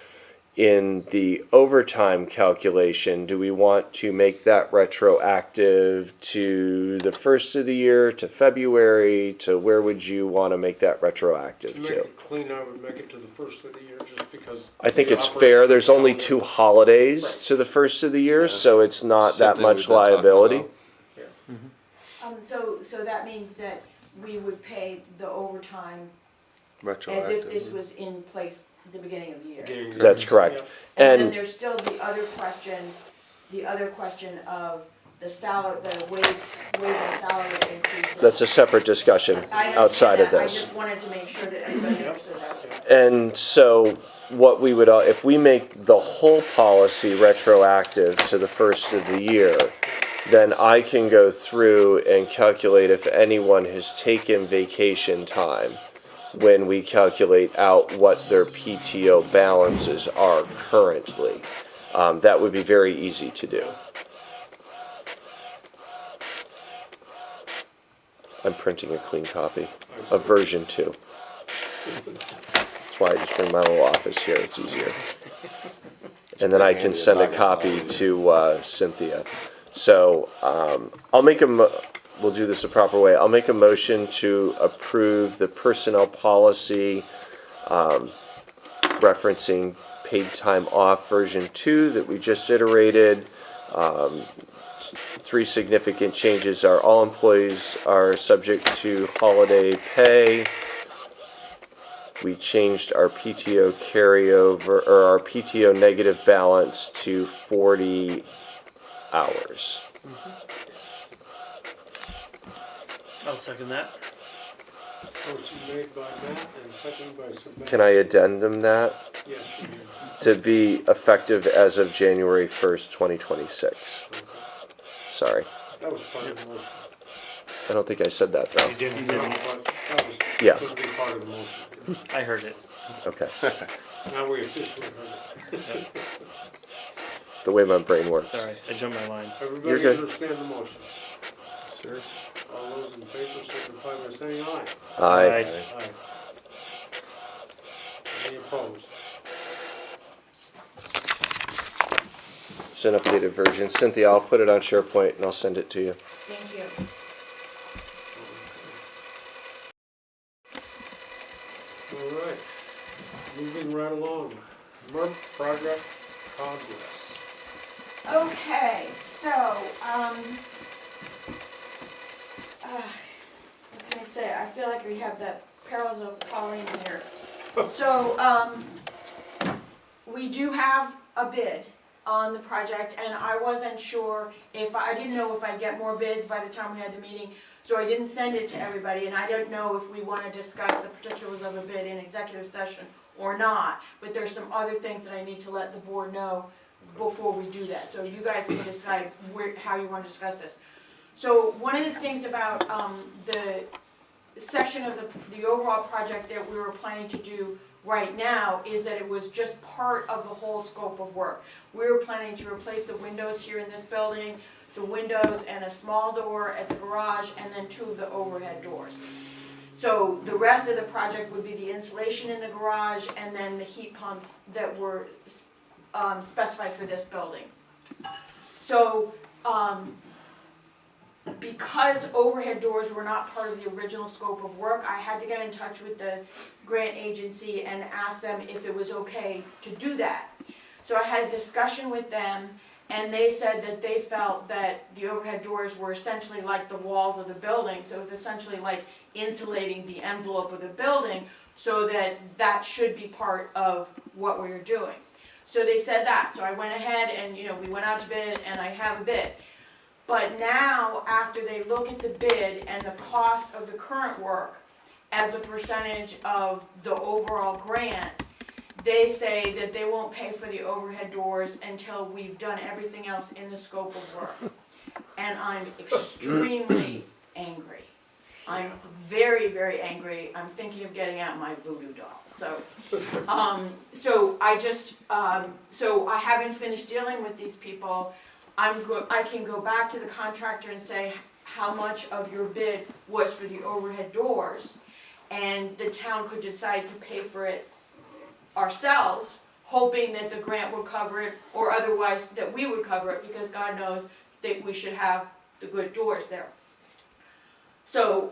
in the overtime calculation, do we want to make that retroactive to the first of the year, to February, to where would you want to make that retroactive To make to? it clean, I would make it to the first of the year, just because. I think we it's operate fair, on there's the only calendar. 2 holidays Right. to the first of the year, so it's not that Something much we've been talking liability. about. So that means that we would pay the overtime as Retroactive. if this was in place at the beginning of the year. Beginning of the That's year. correct. Yep. And then And there's still the other question of the salary, the wage and salary increases. that's a separate discussion I understand outside of that. I this. just wanted to make sure that everybody understood that. And so what we would, if we make the whole policy retroactive to the first of the year, then I can go through and calculate if anyone has taken vacation time when we calculate out what their PTO balances are currently. That would be very easy to do. I'm printing a clean copy of version 2. That's why I just bring my little office here, it's easier. And then I can send a copy to Cynthia. So we'll do this the proper way. I'll make a motion to approve the personnel policy referencing paid time off version 2 that we just iterated. 3 significant changes are all employees are subject to holiday pay. We changed our PTO carryover, or our PTO negative balance to 40 hours. I'll second that. Motion made by Matt and seconded by Sebastian. Can I addendum that Yes, you do. to be effective as of January 1st, 2026? Sorry, That was part of the motion. I don't think I said that though. You didn't, didn't. but that was, Yeah. gonna be part of the motion. I heard it. Okay, Now we officially heard it. the way my brain works. Sorry, I jumped my line. Everybody good. understand the motion? Sure. All those in favor signify by saying aye. Aye. Aye. Any opposed? It's an updated version. Cynthia, I'll put it on SharePoint and I'll send it to you. Thank you. All right, moving right along. MERP project progress. Okay, so, what can I say? I feel like we have the perils of Pauline here. So, we do have a bid on the project, and I wasn't sure if, I didn't know if I'd get more bids by the time we had the meeting, so I didn't send it to everybody, and I don't know if we wanna discuss the particulars of a bid in executive session or not, but there's some other things that I need to let the board know before we do that, so you guys can decide how you wanna discuss this. So, one of the things about, the section of the overall project that we were planning to do right now is that it was just part of the whole scope of work. We were planning to replace the windows here in this building, the windows and a small door at the garage, and then 2 of the overhead doors. So the rest of the project would be the insulation in the garage and then the heat pumps that were specified for this building. So, because overhead doors were not part of the original scope of work, I had to get in touch with the grant agency and ask them if it was okay to do that. So I had a discussion with them, and they said that they felt that the overhead doors were essentially like the walls of the building, so it's essentially like insulating the envelope of the building, so that should be part of what we were doing. So they said that, so I went ahead and, we went out to bid, and I have a bid. But now, after they look at the bid and the cost of the current work as a percentage of the overall grant, they say that they won't pay for the overhead doors until we've done everything else in the scope of work. And I'm extremely angry. I'm very, very angry. I'm thinking of getting out my voodoo doll. So I haven't finished dealing with these people. I can go back to the contractor and say, how much of your bid was for the overhead doors? And the town could decide to pay for it ourselves, hoping that the grant would cover it, or otherwise that we would cover it, because God knows that we should have the good doors there. So,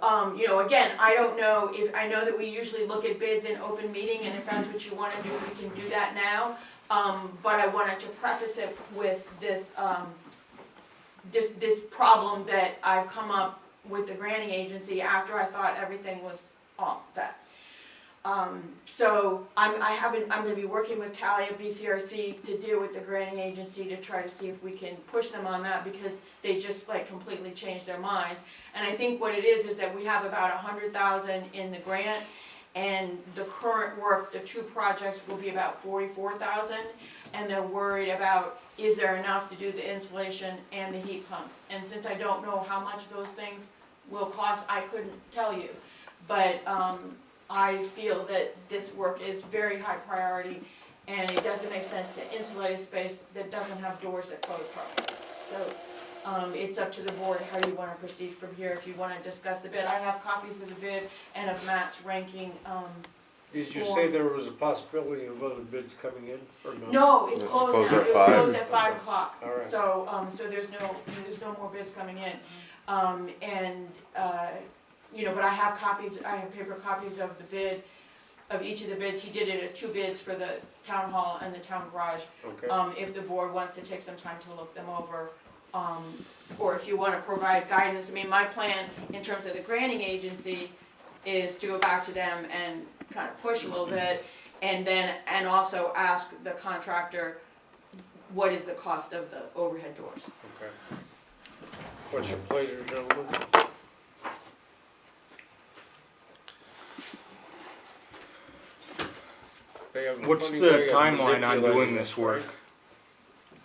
again, I don't know I know that we usually look at bids in open meeting, and if that's what you wanna do, we can do that now. But I wanted to preface it with this, this problem that I've come up with the granting agency after I thought everything was all set. So I'm gonna be working with Callie at BCRC to deal with the granting agency to try to see if we can push them on that, because they just completely changed their minds. And I think what it is that we have about 100,000 in the grant, and the current work, the 2 projects will be about 44,000, and they're worried about, is there enough to do the insulation and the heat pumps? And since I don't know how much those things will cost, I couldn't tell you. But I feel that this work is very high priority, and it doesn't make sense to insulate a space that doesn't have doors that close properly. So it's up to the board how you want to proceed from here, if you want to discuss the bid. I have copies of the bid and of Matt's ranking. Did you say there was a possibility of other bids coming in, or no? No, it's It's closed closed now. at It was 5. closed at 5 o'clock. All right. So there's no more bids coming in. But I have paper copies of the bid, of each of the bids. He did it as 2 bids for the town hall and the town garage. Okay. If the board wants to take some time to look them over, or if you want to provide guidance. I mean, my plan in terms of the granting agency is to go back to them and kind of push a little bit, and also ask the contractor, what is the cost of the overhead doors? Okay. What's your pleasure, gentlemen? They have What's plenty the way of timeline on manipulating doing this work right?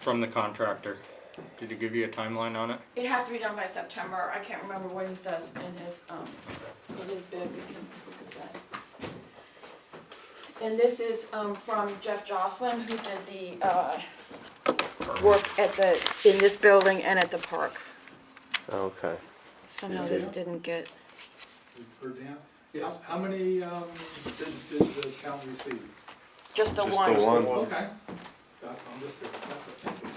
from the contractor? Did he give you a timeline on it? It has to be done by September. I can't remember what he says in his bid. We can look at that. And this is from Jeff Jocelyn, who did the work in this building and at the park. Okay. Somehow this didn't get. Per diem? Yeah. How many, did the town receive? Just the Just one. the one. Okay. That's on this, that's it.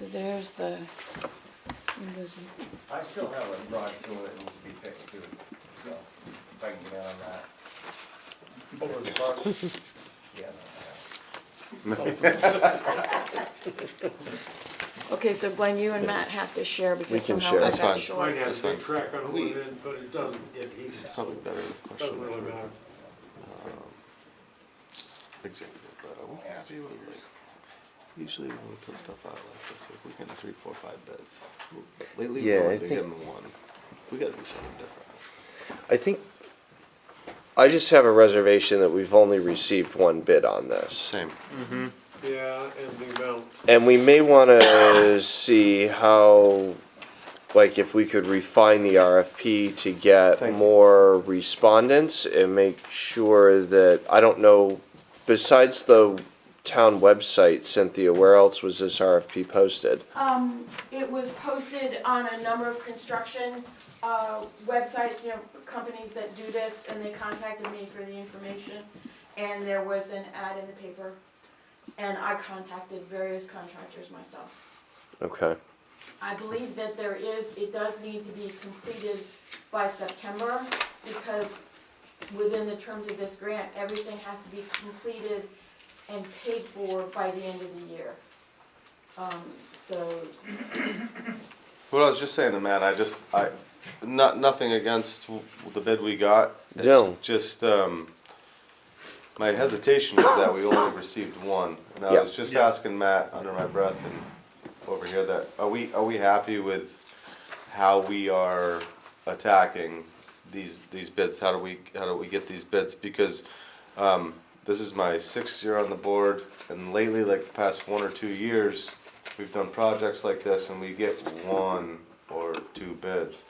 So there's the, I still have a rod tool that needs to be fixed too, so if I can get on that. over the box. Yeah. okay, so Glenn, you and Matt have to share We because can somehow share. I That's got fine. short. Mine has a big fine. crack on We- one end, but it doesn't get heat, It's so probably better it question. doesn't really matter. Executive, we can see what, like, usually when we put stuff out like this, like, we're getting 3, 4, 5 bids. Lately, Yeah, we've I only been think- getting one. We gotta do something different. I think, I just have a reservation that we've only received one bid on this. Same. Yeah, and the amount. And we may wanna see how, like, if we could refine the RFP to get Thank you. more respondents and make sure that, I don't know, besides the town website, Cynthia, where else was this RFP posted? It was posted on a number of construction, websites, you know, companies that do this, and they contacted me for the information. And there was an ad in the paper, and I contacted various contractors myself. Okay, I believe that it does need to be completed by September, because within the terms of this grant, everything has to be completed and paid for by the end of the year. So, What I was just saying to Matt, nothing against the bid we got. It's No. just, my hesitation is that we only received one. And I Yeah. was just asking Matt under my breath and over here that, are we happy with how we are attacking these bids? How do we get these bids? Because, this is my 6th year on the board, and lately, like the past 1 or 2 years, we've done projects like this and we get 1 or 2 bids.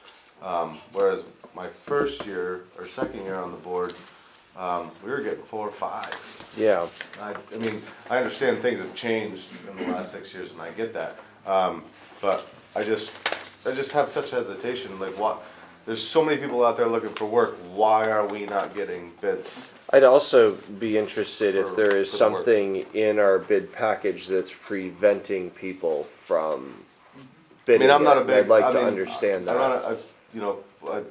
Whereas my first year or second year on the board, we were getting 4 or 5. yeah. I mean, I understand things have changed in the last 6 years, and I get that. But I just have such hesitation, like what, there's so many people out there looking for work, why are we not getting bids? I'd also be interested if For- there is for the work. something in our bid package that's preventing people from bidding. I'm not a it. big- I'd like I to mean, understand I that.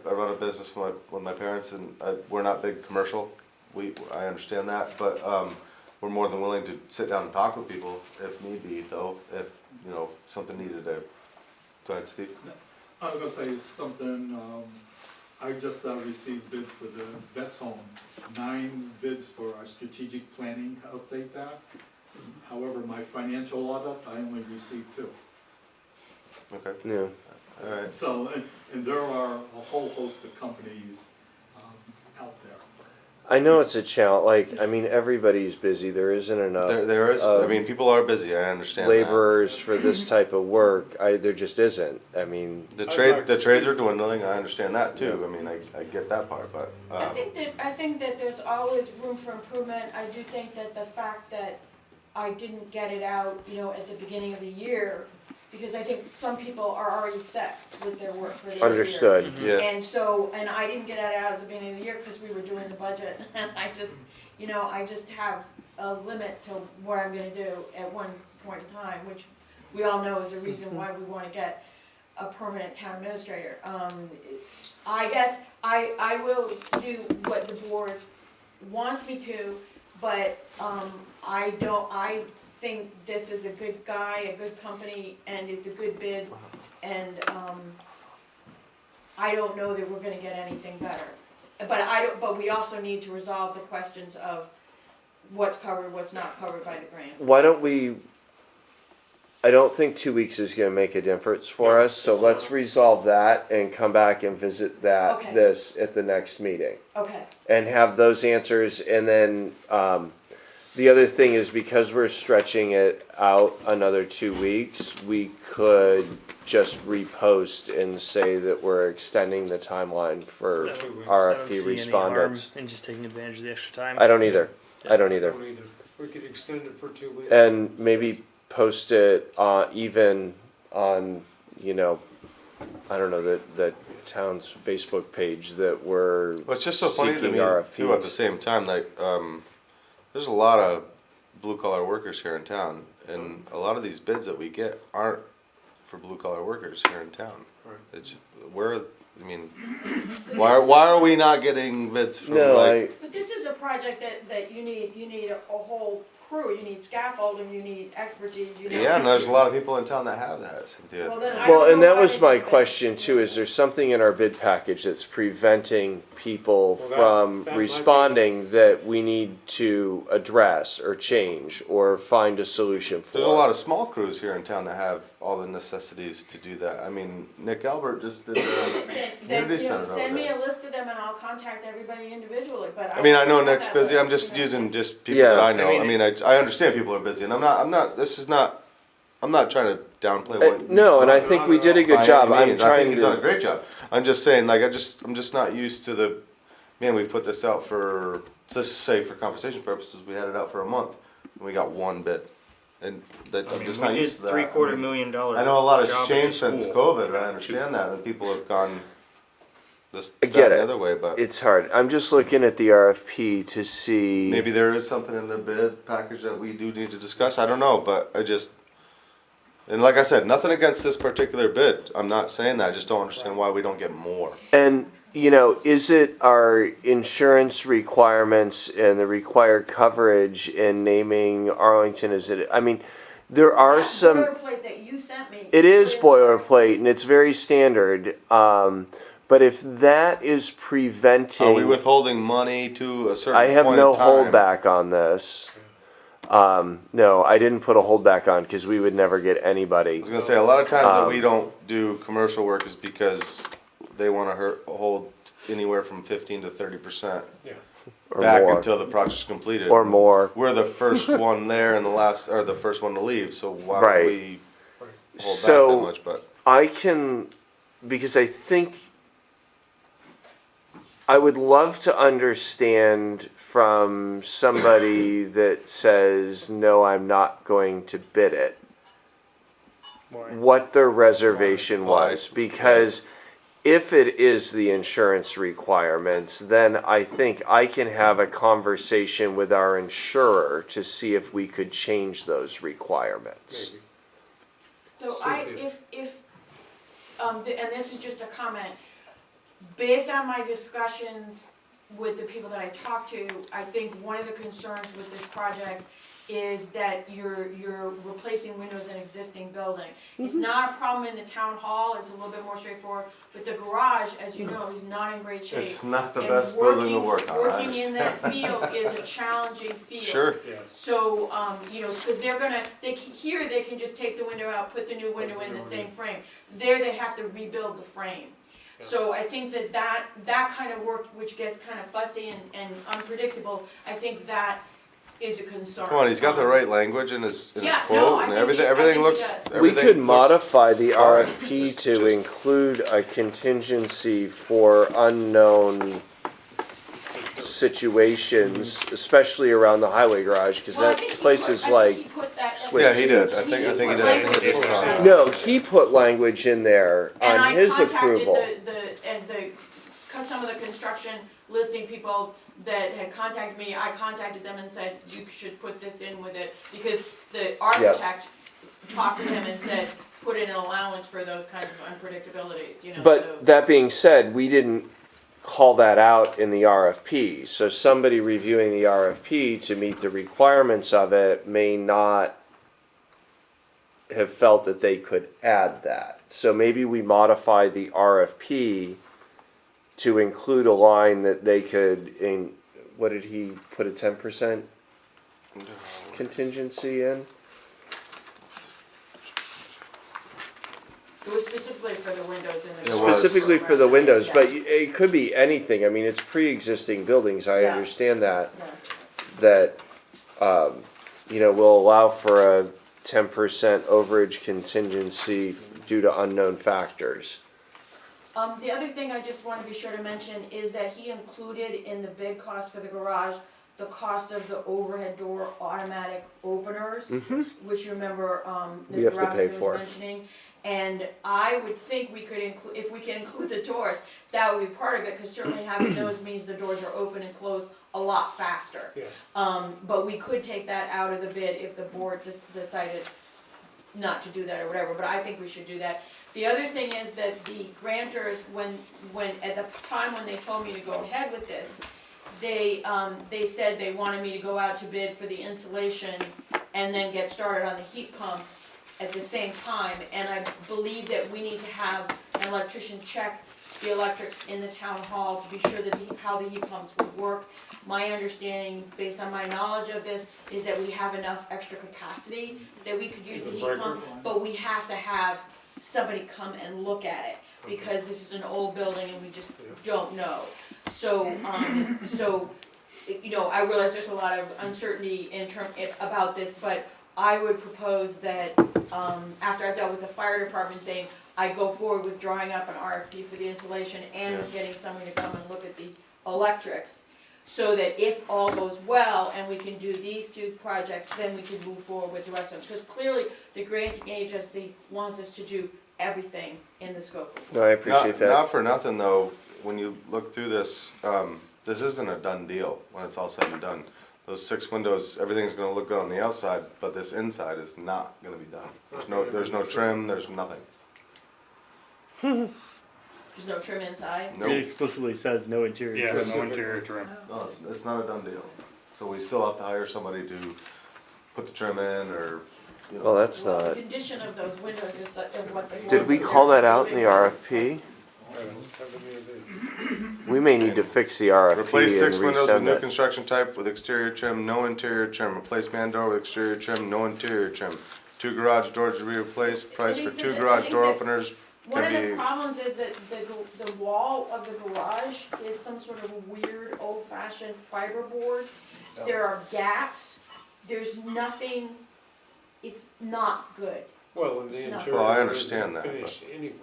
run a business with my parents, and we're not big commercial, I understand that, but, we're more than willing to sit down and talk with people if need be, though, if, something needed to, go ahead, Steve. I was gonna say something, I just received bids for the vet's home, 9 bids for our strategic planning to update that. However, my financial audit, I only received 2. Okay, Yeah. alright. So, and there are a whole host of companies out there. I know it's a challenge, like, I mean, everybody's busy, there isn't enough. There is, I mean, people are busy, I understand that. Laborers for this type of work, there just isn't, I mean, The I'd like to trades see- are dwindling, I understand that too, I mean, I get that part, but, I think that there's always room for improvement. I do think that the fact that I didn't get it out, you know, at the beginning of the year, because I think some people are already set with their work for the year. understood. yeah. And so, and I didn't get it out at the beginning of the year because we were doing the budget, and I just have a limit to what I'm gonna do at one point in time, which we all know is a reason why we wanna get a permanent town administrator. I guess I will do what the board wants me to, but, I think this is a good guy, a good company, and it's a good bid, and, I don't know that we're gonna get anything better. But we also need to resolve the questions of what's covered, what's not covered by the grant. Why don't we, I don't think 2 weeks is gonna make a difference for No, us, so it's let's not. resolve that and come back and visit that, Okay. this at the next meeting. Okay, And have those answers, and then, the other thing is because we're stretching it out another 2 weeks, we could just repost and say that we're extending the timeline for I don't RFP see any harm respondents. in just taking advantage of the extra time. I don't either, I don't either. Don't either. We could extend it for 2 weeks. And maybe post it, even on, I don't know, the town's Facebook page that we're Well, it's just so funny to seeking me too, at the RFPs. same time, like, there's a lot of blue collar workers here in town, and a lot of these bids that we get aren't for blue collar workers here in town. Right. It's, I mean, why are we not getting bids from No, like, But this is a project that you need a whole crew, you need scaffolding, you need expertise, you need. yeah, and there's a lot of people in town that have that, Cynthia. Well, then I well, don't and know that why was they my did that. question too, is there something in our bid package that's preventing people Well, that from might be- responding that we need to address or change or find a solution for? There's a lot of small crews here in town that have all the necessities to do that. I mean, Nick Albert just did the Then, community you know, center send over me there. a list of them and I'll contact everybody individually, but I mean, I know don't have Nick's that busy, I'm list, just you know. using just people Yeah. that I know. I I mean, mean, I understand people are busy, and I'm not, this is not, I'm not trying to downplay what. No, and I No, think no, we no. did a by good any job. I'm means. I trying think he's done a to, great job. I'm just saying, like, I'm just not used to the, man, we put this out for, let's say for conversation purposes, we had it out for a month, and we got one bid. And that, I'm just not We did used to that. I $750,000 mean, I know a lot has job at changed the since school. COVID, I understand that, and people have gone this, I that, get and it. the other way, but it's hard. I'm just looking at the RFP to see. maybe there is something in the bid package that we do need to discuss, I don't know, but I just, and like I said, nothing against this particular bid, I'm not saying that, I just don't understand why we don't get more. And, you know, is it our insurance requirements and the required coverage in naming Arlington as it, I mean, there are That some, boilerplate that you sent me. it is boilerplate and it's very standard. But if that is preventing. Are we withholding money to a certain I point have in no time? holdback on this. No, I didn't put a holdback on because we would never get I anybody was gonna say, a lot of times that we Um, don't do commercial work is because they wanna hold anywhere from 15 to 30% or back more. until the project's completed. Or more. We're the first one there and the last, or the first one to leave, so why Right. would we hold back that So much, but. I can, because I think I would love to understand from somebody that says, no, I'm not going to bid it, what their reservation Why? was. Because if it is the insurance requirements, then I think I can have a conversation with our insurer to see if we could change those requirements. Maybe. So Cynthia. and this is just a comment, based on my discussions with the people that I talked to, I think one of the concerns with this project is that you're replacing windows in existing building. It's not a problem in the town hall, it's a little bit more straightforward, but the garage, as you know, is not in great shape. It's not the And best building to working- work on, I Working in that understand. field is a challenging field. Sure, Yes. So, you know, because they're gonna, here they can just take the window out, put the new window in the same frame. There they have to rebuild the frame. Yeah. So I think that kind of work, which gets kind of fussy and unpredictable, I think that is a concern. come on, he's got the right language in his Yeah, no, I quote, and think everything, he- I everything think he looks, does. We everything could looks modify the fine. RFP to Just- include a contingency for unknown situations, especially around the highway garage, because Well, I that think he place put- is I think like. he put that- switch. Yeah, he did, I think he did. I think put he just language saw in it. there. No, he put language in there And on I his contacted approval. some of the construction listing people that had contacted me, I contacted them and said, you should put this in with it, because the architect talked to him and said, put in an allowance for those kinds of unpredictabilities, you know, so. But that being said, we didn't call that out in the RFP. So somebody reviewing the RFP to meet the requirements of it may not have felt that they could add that. So maybe we modify the RFP to include a line that they could, in, what did he put, a 10% contingency in? It was specifically for the windows in the. It was. Specifically for the windows, Yeah. but it could be anything. I mean, it's pre-existing buildings, I Yeah. understand that. Yeah. That, you know, will allow for a 10% overage contingency due to unknown factors. The other thing I just wanna be sure to mention is that he included in the bid cost for the garage, the cost of the overhead door automatic openers, which you remember, We have Mr. to pay Robinson for. was mentioning. And I would think we could include, if we can include the doors, that would be part of it, cause certainly having those means the doors are open and closed a lot faster. Yes. But we could take that out of the bid if the board decided not to do that or whatever, but I think we should do that. The other thing is that the grantors, when, at the time when they told me to go ahead with this, they said they wanted me to go out to bid for the insulation and then get started on the heat pump at the same time, and I believe that we need to have an electrician check the electrics in the town hall to be sure that how the heat pumps would work. My understanding, based on my knowledge of this, is that we have enough extra capacity that we could use the heat pump, but we have to have somebody come and look at it, because this is an old building and we just don't know. So, you know, I realize there's a lot of uncertainty about this, but I would propose that, after I've dealt with the fire department thing, I go forward with drawing up an RFP for the insulation and with getting somebody to come and look at the electrics, so that if all goes well and we can do these two projects, then we can move forward with the rest of them. Because clearly, the granting agency wants us to do everything in the scope of No, I appreciate that. Not for nothing though, when you look through this, this isn't a done deal when it's all said and done. Those 6 windows, everything's gonna look good on the outside, but this inside is not gonna be done. There's no trim, there's nothing. There's no trim inside. It Nope. explicitly says no interior Yeah, trim. no interior trim. No, it's not a done deal. So we still have to hire somebody to put the trim in, or, you know. Well, that's Well, the not, condition of those windows is such, of what they. did we call that out in the RFP? We may need to fix the Replace RFP and 6 windows with resend new it. construction type with exterior trim, no interior trim. Replace man door with exterior trim, no interior trim. 2 garage doors to be replaced, price for 2 garage door openers One of can the be, problems is that the wall of the garage is some sort of weird old-fashioned fiberboard. There are gaps, there's nothing, it's not good. Well, and the It's not- interior Well, I isn't understand that, finished anyway.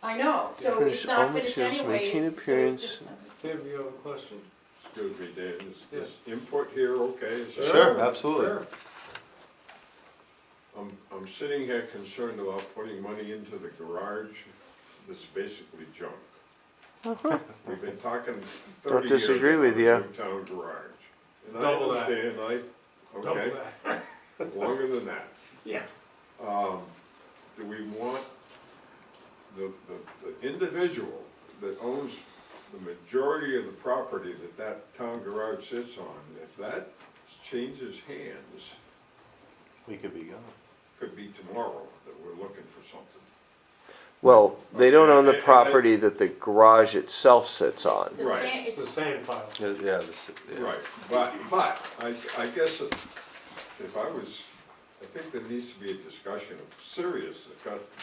I know, so Finish it's not all finished materials, anyway. maintain It's- so it's appearance. just- Tim, you have a question? Excuse me, Dan, is input here okay? sure, absolutely. Sure. I'm sitting here concerned about putting money into the garage that's basically junk. We've been talking 30 years disagree with about you. a new town garage. And I Double that. understand, Double okay, that. longer than that. Yeah. Do we want the individual that owns the majority of the property that town garage sits on, if that changes hands, We could be gone. could be tomorrow that we're looking for something. Well, they don't own the property that the garage itself sits on. The Right. sand, It's the it's, sand pile. Yeah, Right, but I guess if I was, I think there needs to be a discussion, a serious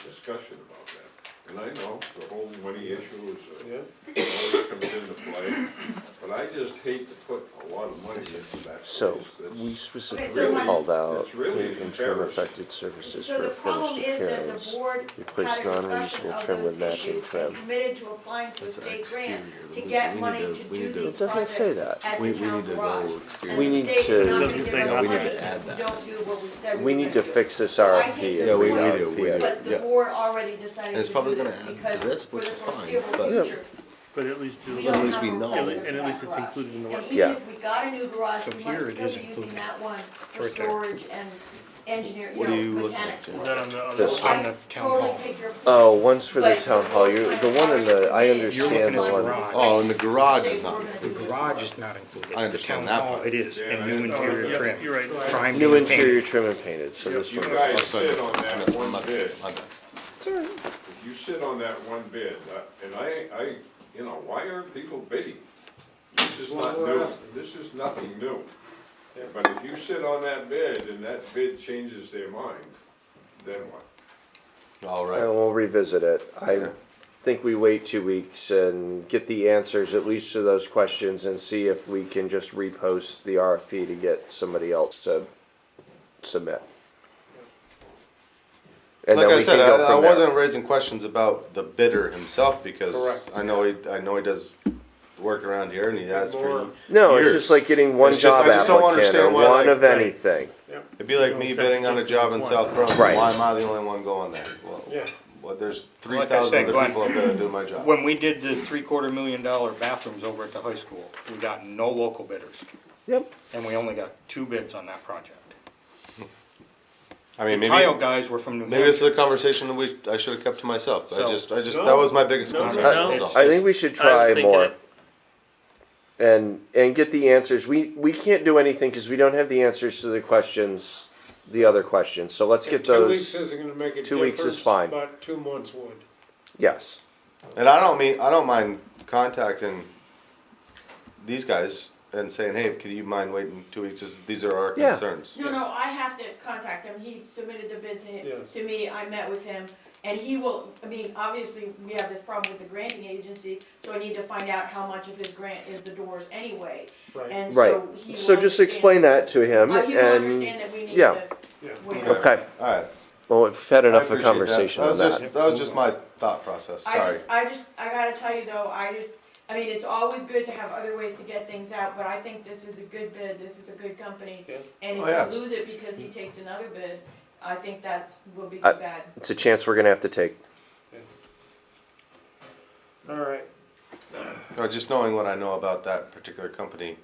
discussion about that. And I know the whole money issue is, Yeah. always comes into play, but I just hate to put a lot of money into that So, place that's. we Okay, specifically so my- called out It's really clean and trim embarrassing. affected surfaces so for the a problem finished is that the appearance. board Replace had a discussion non-reusable of trim with those matching issues trim. and committed to applying to a state grant to get money to do these It doesn't say projects that. at the town garage. And We the need state is to- not gonna Doesn't give say us nothing. money We if we don't do what we said We were need to gonna do. fix this So I RFP. take and your the point, RFP. But the board already decided And it's to probably do gonna this add to because this, for which the is fine, foreseeable but- future, But at least, we the- don't at least have we a know. replacement And for at least that it's garage. included in the work. And even Yeah. if we got a new garage, So we here might it still is be using included. that one for Right there. storage and engineer, What are you looking mechanics at, work. is that on the, This So on I the town totally hall. take your point. Oh, one's for the But town hall. You're, the one in the, I understand the looking at one. garage. Oh, and the garage Say is we're not. gonna The do this garage for is us. not included. I understand The that town hall, part. it is, Yeah, and I new know. interior Yeah, trim. you're right. Prime New being interior painted. trim and painted, so this You one guys is. sit on that one I'm bid, not- if you sit on that one bid, and I, you know, why aren't people bidding? This is not Well, we're new, asking. this is nothing new. Yeah. But if you sit on that bid and that bid changes their mind, then what? All And right. we'll revisit it. I think we wait 2 weeks and get the answers at least to those questions and see if we can just repost the RFP to get somebody else to submit. And Like then I we said, can go I from there. wasn't raising questions about the bidder himself because Correct. I know he does work around here and he has More- for, No, it's years. just like getting one It's just- job I just don't applicant or understand why, one like, of anything. it'd be like Don't me accept bidding it on a just 'cause job it's in one. South Burlington. Right. Why am I the only one going there? Well, Yeah. there's Like I 3,000 said, other Glenn, people up there that do my job. When we did the $750,000 bathrooms over at the high school, we got no local bidders, Yep. and we only got 2 bids on that project. I mean, The maybe, tile guys were from New maybe this Hampshire. is a conversation that I should have kept to myself. So- That was my biggest No, concern. no, that's no. all. I think we should I was try thinking more. it. And get the answers. We can't do anything because we don't have the answers to the other questions. So let's get 2 weeks those. isn't gonna make a difference. 2 weeks is fine. But 2 months would. Yes. And I don't mind contacting these guys and saying, hey, could you mind waiting 2 weeks? These are our Yeah. concerns. No, I have to contact him, he submitted the bid Yes. to me, I met with him, and he will, I mean, obviously, we have this problem with the granting agencies, so I need to find out how much of his grant is the doors anyway, Right. and Right. so he will So just understand- explain that to him He will and understand that we need yeah. to Yeah. wait. okay. All right. Well, we've had enough I of appreciate conversation that. on that. that. That was just my thought process. Sorry. I gotta tell you though, I mean, it's always good to have other ways to get things out, but I think this is a good bid, this is a good company. Yeah. And Oh, yeah. if we lose it because he takes another bid, I think will be too I- bad. It's a chance we're gonna have to take. All right. Just knowing what I know about that particular company,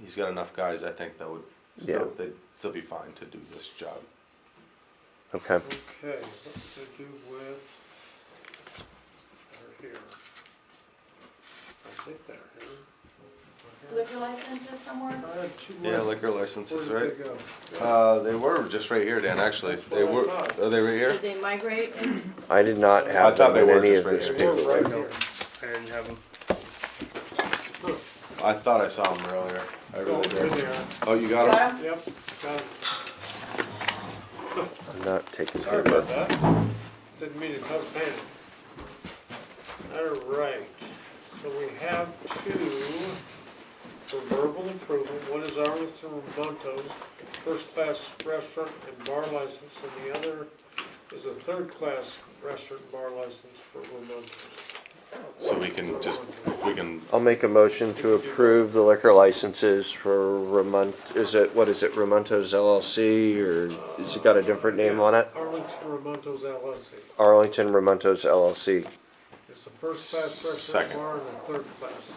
he's got enough guys, I think that would they'd still be fine to do this job. Okay. Okay, what's to do with, they're here. I think they're here. Liquor licenses somewhere? I had 2 Yeah, licenses. liquor licenses, Where right? did they go? They were just right here, Dan, actually. That's They what were, I thought. are they right here? Did they migrate? I did not I have thought them they in were any just of right this here. They were paperwork. right here. I didn't have them. I thought I saw them earlier. I Oh, really here did. they are. Oh, you got them? Got 'em? Yep, got it. I'm not taking Sorry paper. about that. Didn't mean to cause panic. All right, so we have 2 for verbal approval. One is Arlington Ramontos, first-class restaurant and bar license, and the other is a third-class restaurant and bar license for Ramontos. So we can, I'll make a motion to approve the liquor licenses for what is it, Ramontos LLC, or has it got a different name on it? Arlington Ramontos LLC. Arlington Ramontos LLC. It's a first-class restaurant Second. bar and a third-class.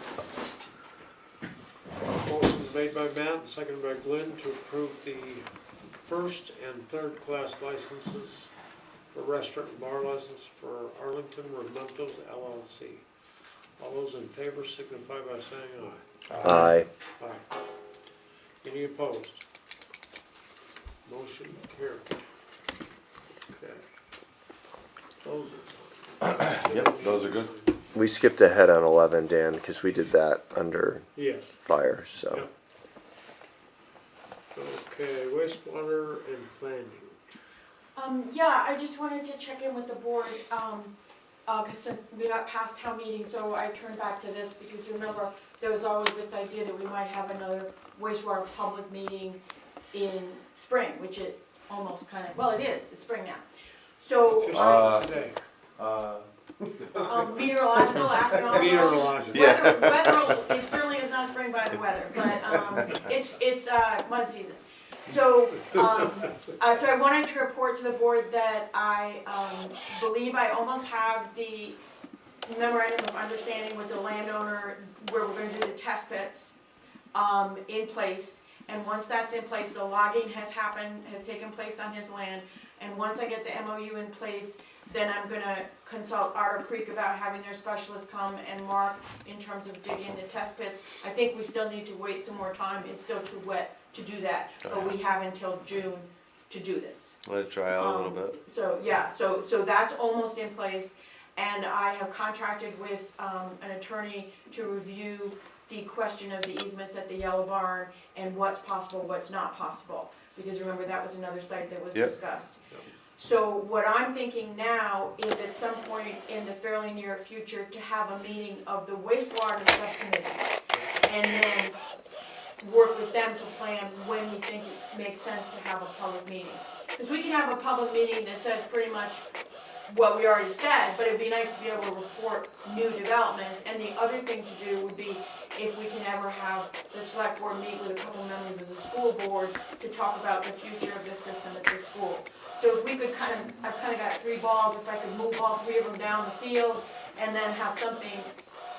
Motion made by Matt and seconded by Glenn to approve the first and third-class licenses for restaurant and bar license for Arlington Ramontos LLC. All those in favor signify by saying aye. Aye. Aye. Any opposed? Motion carried. Okay. Those are. Yep, those are good. We skipped ahead on 11, Dan, because we did that under Yes. fire, so. Yep. Okay, wastewater and planning. Yeah, I just wanted to check in with the board, cause since we got past town meeting, so I turned back to this, because remember, there was always this idea that we might have another wastewater public meeting in spring, which it almost kinda, well, it is, it's spring now. So, Today. meteorological, astronomical. Meteorological. Yeah. Weather, it certainly is not spring by the weather, but, it's mud season. So, so I wanted to report to the board that I, believe I almost have the memorandum of understanding with the landowner where we're gonna do the test pits, in place. And once that's in place, the logging has taken place on his land. And once I get the MOU in place, then I'm gonna consult Otter Creek about having their specialists come and mark in terms of digging the test pits. I think we still need to wait some more time, it's still too wet to do that, but we have until June to do this. Let it dry out a little bit. So, yeah, so that's almost in place, and I have contracted with, an attorney to review the question of the easements at the Yellow Barn and what's possible, what's not possible, because remember, that was another site that was Yep. discussed. So what I'm thinking now is at some point in the fairly near future to have a meeting of the wastewater subcommittee, and then work with them to plan when we think it makes sense to have a public meeting. Because we can have a public meeting that says pretty much what we already said, but it'd be nice to be able to report new developments. And the other thing to do would be if we can ever have the select board meet with a couple members of the school board to talk about the future of this system at the school. So if we could I've kind of got 3 balls, if I could move all 3 of them down the field and then have something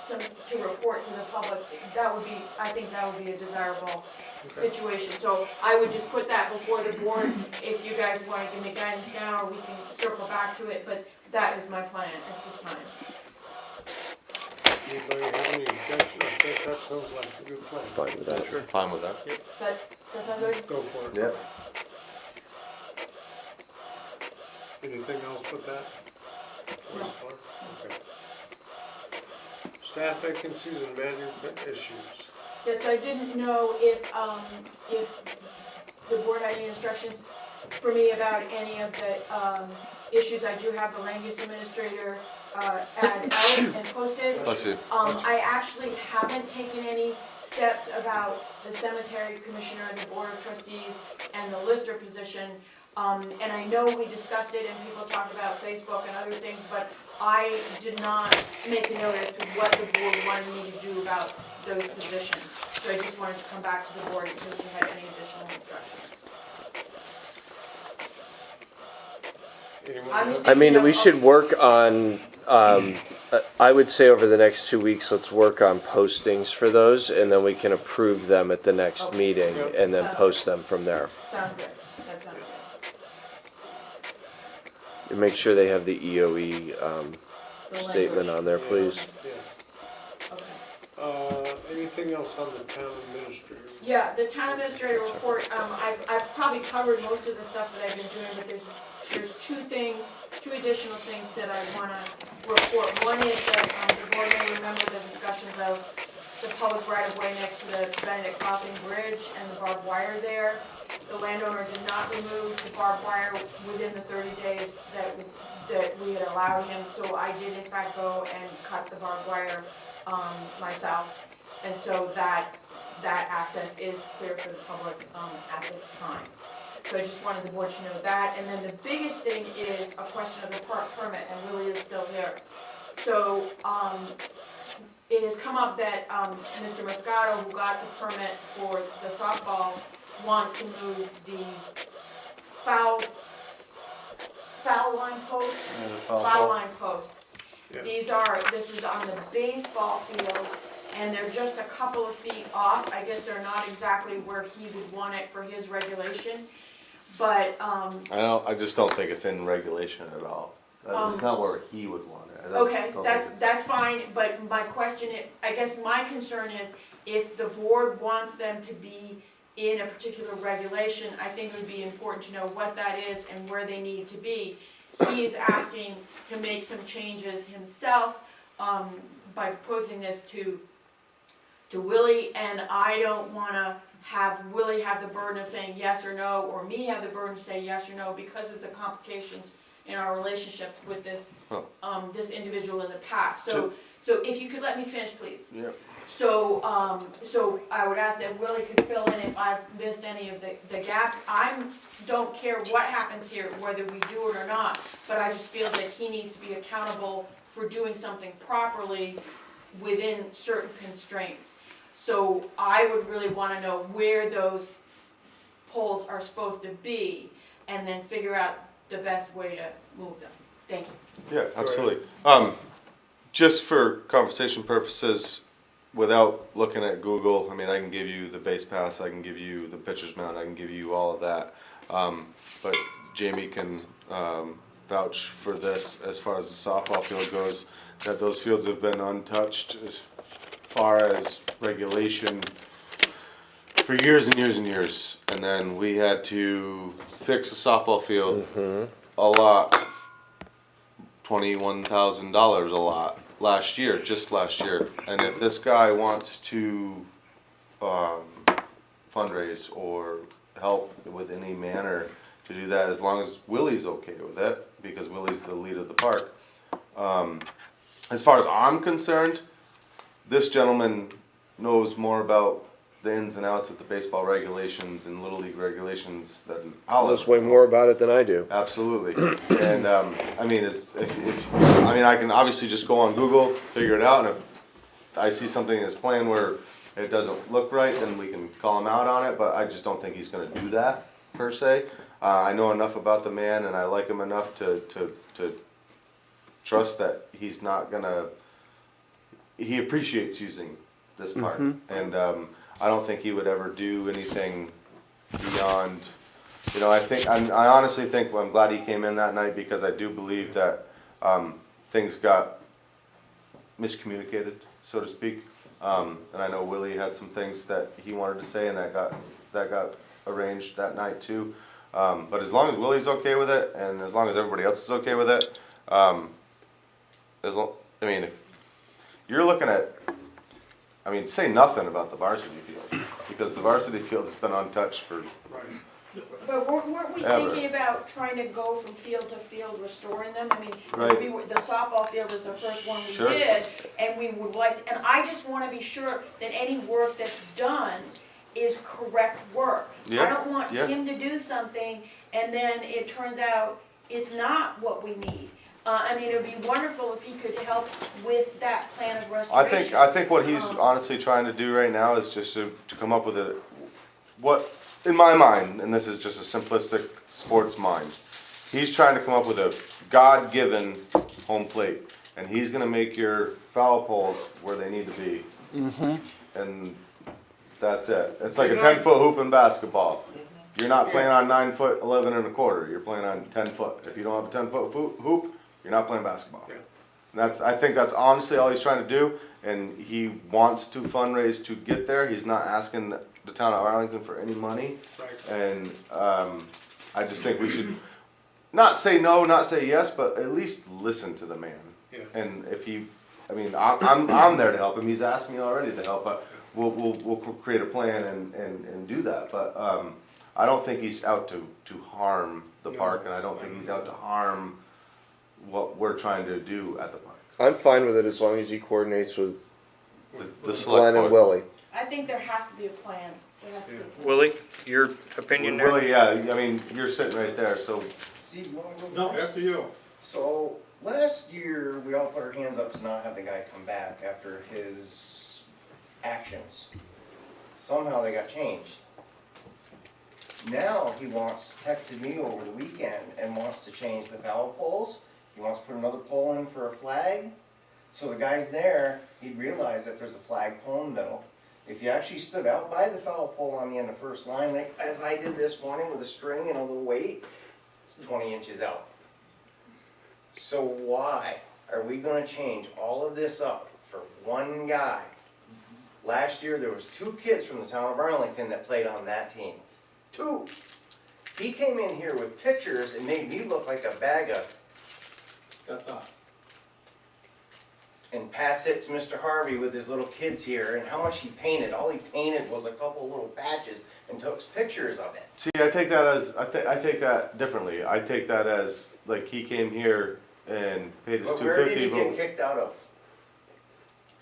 some, to report to the public, that would be, I think that would be a desirable situation. So I would just put that before the board, if you guys want to give me guidance now, or we can circle back to it, but that is my plan at this time. Anybody have any objection? I think that sounds like a good plan. Fine with that. Sure. Fine with that? That sound good? Go for it. Yep. Anything else with that? No. Okay. Staff vacancies and management issues. Yes, I didn't know if the board had any instructions for me about any of the issues. I do have the land use administrator ad out and posted. Bless you. I actually haven't taken any steps about the cemetery commissioner and the board of trustees and the lister position. And I know we discussed it and people talked about Facebook and other things, but I did not make a note as to what the board wanted me to do about those positions. So I just wanted to come back to the board in case you had any additional instructions. Anyone I'm else? just I mean, thinking we of- should work on, I would say over the next 2 weeks, let's work on postings for those, and then we can approve them at the next Okay. meeting, and then post them from there. Sounds good, that sounds good. And make sure they have the EOE The statement language. on there, please. Yes. Okay. Anything else on the town administrator? Yeah, the town administrator report, I've probably covered most of the stuff that I've been doing, but there's two additional things that I wanna report. One is that, the board may remember the discussions of the public right of way next to the Benedict Crossing Bridge and the barbed wire there. The landowner did not remove the barbed wire within the 30 days that we had allowed him, so I did in fact go and cut the barbed wire, myself. And so that access is clear for the public, at this time. So I just wanted the board to know that. And then the biggest thing is a question of the park permit, and Willie is still there. So, it has come up that, Mr. Moscato, who got the permit for the softball, wants to move the foul line posts, foul line posts. Yes. This is on the baseball field, and they're just a couple of feet off. I guess they're not exactly where he would want it for his regulation, but, I just don't think it's in regulation at all. It's not where he would want it. I don't okay, think that's, it's- that's fine, but my question is, I guess my concern is, if the board wants them to be in a particular regulation, I think it would be important to know what that is and where they need to be. He is asking to make some changes himself, by proposing this to Willie, and I don't wanna have Willie have the burden of saying yes or no, or me have the burden to say yes or no, because of the complications in our relationships with this, this individual in the past. So if you could let me finish, please. Yeah. So I would ask that Willie could fill in if I've missed any of the gaps. Don't care what happens here, whether we do it or not, but I just feel that he needs to be accountable for doing something properly within certain constraints. So I would really wanna know where those poles are supposed to be, and then figure out the best way to move them. Thank you. Yeah, absolutely. Just for conversation purposes, without looking at Google, I mean, I can give you the base pass, I can give you the pitcher's mound, I can give you all of that. But Jamie can vouch for this as far as the softball field goes, that those fields have been untouched as far as regulation for years and years and years. And then we had to fix a softball field a lot, $21,000 a lot last year, just last year. And if this guy wants to fundraise or help with any manner to do that, as long as Willie's okay with it, because Willie's the lead of the park. As far as I'm concerned, this gentleman knows more about the ins and outs of the baseball regulations and Little League regulations than I'll Knows way more about it than I do. Absolutely. And, I mean, I can obviously just go on Google, figure it out, and if I see something in his plan where it doesn't look right, then we can call him out on it, but I just don't think he's gonna do that, per se. I know enough about the man, and I like him enough to trust that he's not gonna he appreciates using this park. Mhm. And, I don't think he would ever do anything beyond, you know, I honestly think, I'm glad he came in that night, because I do believe that, things got miscommunicated, so to speak. And I know Willie had some things that he wanted to say, and that got arranged that night too. But as long as Willie's okay with it, and as long as everybody else is okay with it, I mean, if you're looking at, I mean, say nothing about the varsity field, because the varsity field has been untouched for, But weren't we Ever. thinking about trying to go from field to field, restoring them? I mean, Right. the softball field was the first one we Sure. did, and we would like, and I just wanna be sure that any work that's done is correct work. I Yeah, don't want yeah. him to do something, and then it turns out it's not what we need. I mean, it would be wonderful if he could help with that plan of restoration. I think what he's honestly trying to do right now is just to come up with what, in my mind, and this is just a simplistic sports mind, he's trying to come up with a God-given home plate, and he's gonna make your foul poles where they need to be. And that's it. It's like a 10-foot hoop in basketball. You're not playing on 9 foot 11 and a quarter. You're playing on 10 foot. If you don't have a 10-foot hoop, you're not playing basketball. And I think that's honestly all he's trying to do, and he wants to fundraise to get there. He's not asking the town of Arlington for any money. And I just think we should not say no, not say yes, but at least listen to the man. Yeah. And if he, I mean, I'm there to help him. He's asked me already to help, but we'll create a plan and do that. But I don't think he's out to harm the park, and I don't think he's out to harm what we're trying to do at the park. I'm fine with it as long as he coordinates with The select Glenn and board. Willie. I think there has to be a plan. There has to be a plan. Willie, your opinion there? Willie, yeah, I mean, you're sitting right there, so Steve, you wanna go No, first? after you. So, last year, we all put our hands up to not have the guy come back after his actions. Somehow they got changed. Now he texted me over the weekend and wants to change the foul poles. He wants to put another pole in for a flag. So the guy's there, he'd realize that there's a flag pole in the middle. If you actually stood out by the foul pole on the end of first line, like as I did this morning with a string and a little weight, it's 20 inches out. So why are we gonna change all of this up for one guy? Last year, there was 2 kids from the town of Arlington that played on that team. 2. He came in here with pictures and made me look like a bag of, and pass it to Mr. Harvey with his little kids here and how much he painted. All he painted was a couple little patches and took pictures of it. see, I take that differently. I take that as, like, he came here and paid his But where did he $250, get but, kicked out of?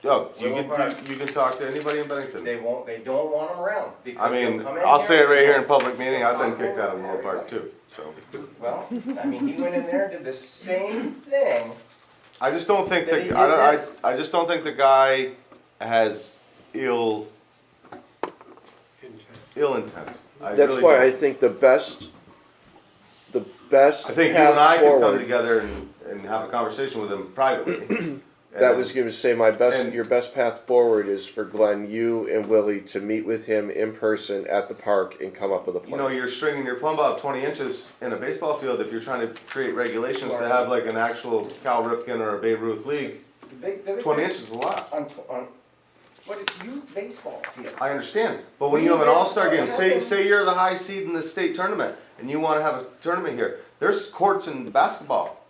oh, Willow Park. you can talk to anybody in Bennington. They don't want him around I because mean, he'll come in I'll say it right here in and public meeting, I've been talk kicked out of over Willow Park everybody. too, so. Well, I mean, he went in there and did the same thing. I just don't think That he did this. I just don't think the guy has ill intent. That's really why don't. I think the best I think you and I path could come forward. together and have a conversation with him privately. That was going to say and- your best path forward is for Glenn, you and Willie to meet with him in person at the park and come up with a You plan. know, you're stringing your plumb bob 20 inches in a baseball field if you're trying to create regulations to have like an actual Cal Ripken or a Babe Ruth league. The big 20 inches is a lot. But it's youth baseball field. I understand, but when you have an all-star game, say you're the high seed in the state tournament, and you wanna have a tournament here, there's courts in basketball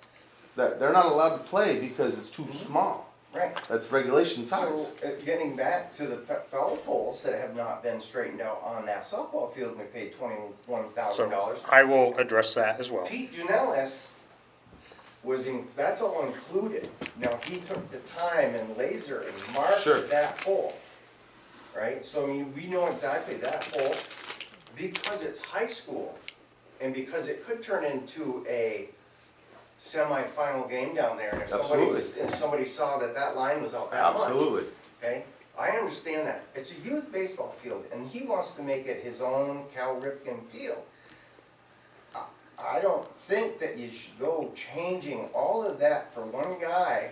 that they're not allowed to play because it's too small. Right. That's regulation So, size. getting back to the foul poles that have not been straightened out on that softball field, we paid $21,000. So I will address that as well. Pete Janellis that's all included. Now, he took the time and laser and marked Sure. that pole, right? So, I mean, we know exactly that pole because it's high school and because it could turn into a semi-final game down there. And if somebody saw that line was out that much. Absolutely. Okay, I understand that. It's a youth baseball field, and he wants to make it his own Cal Ripken field. I don't think that you should go changing all of that for one guy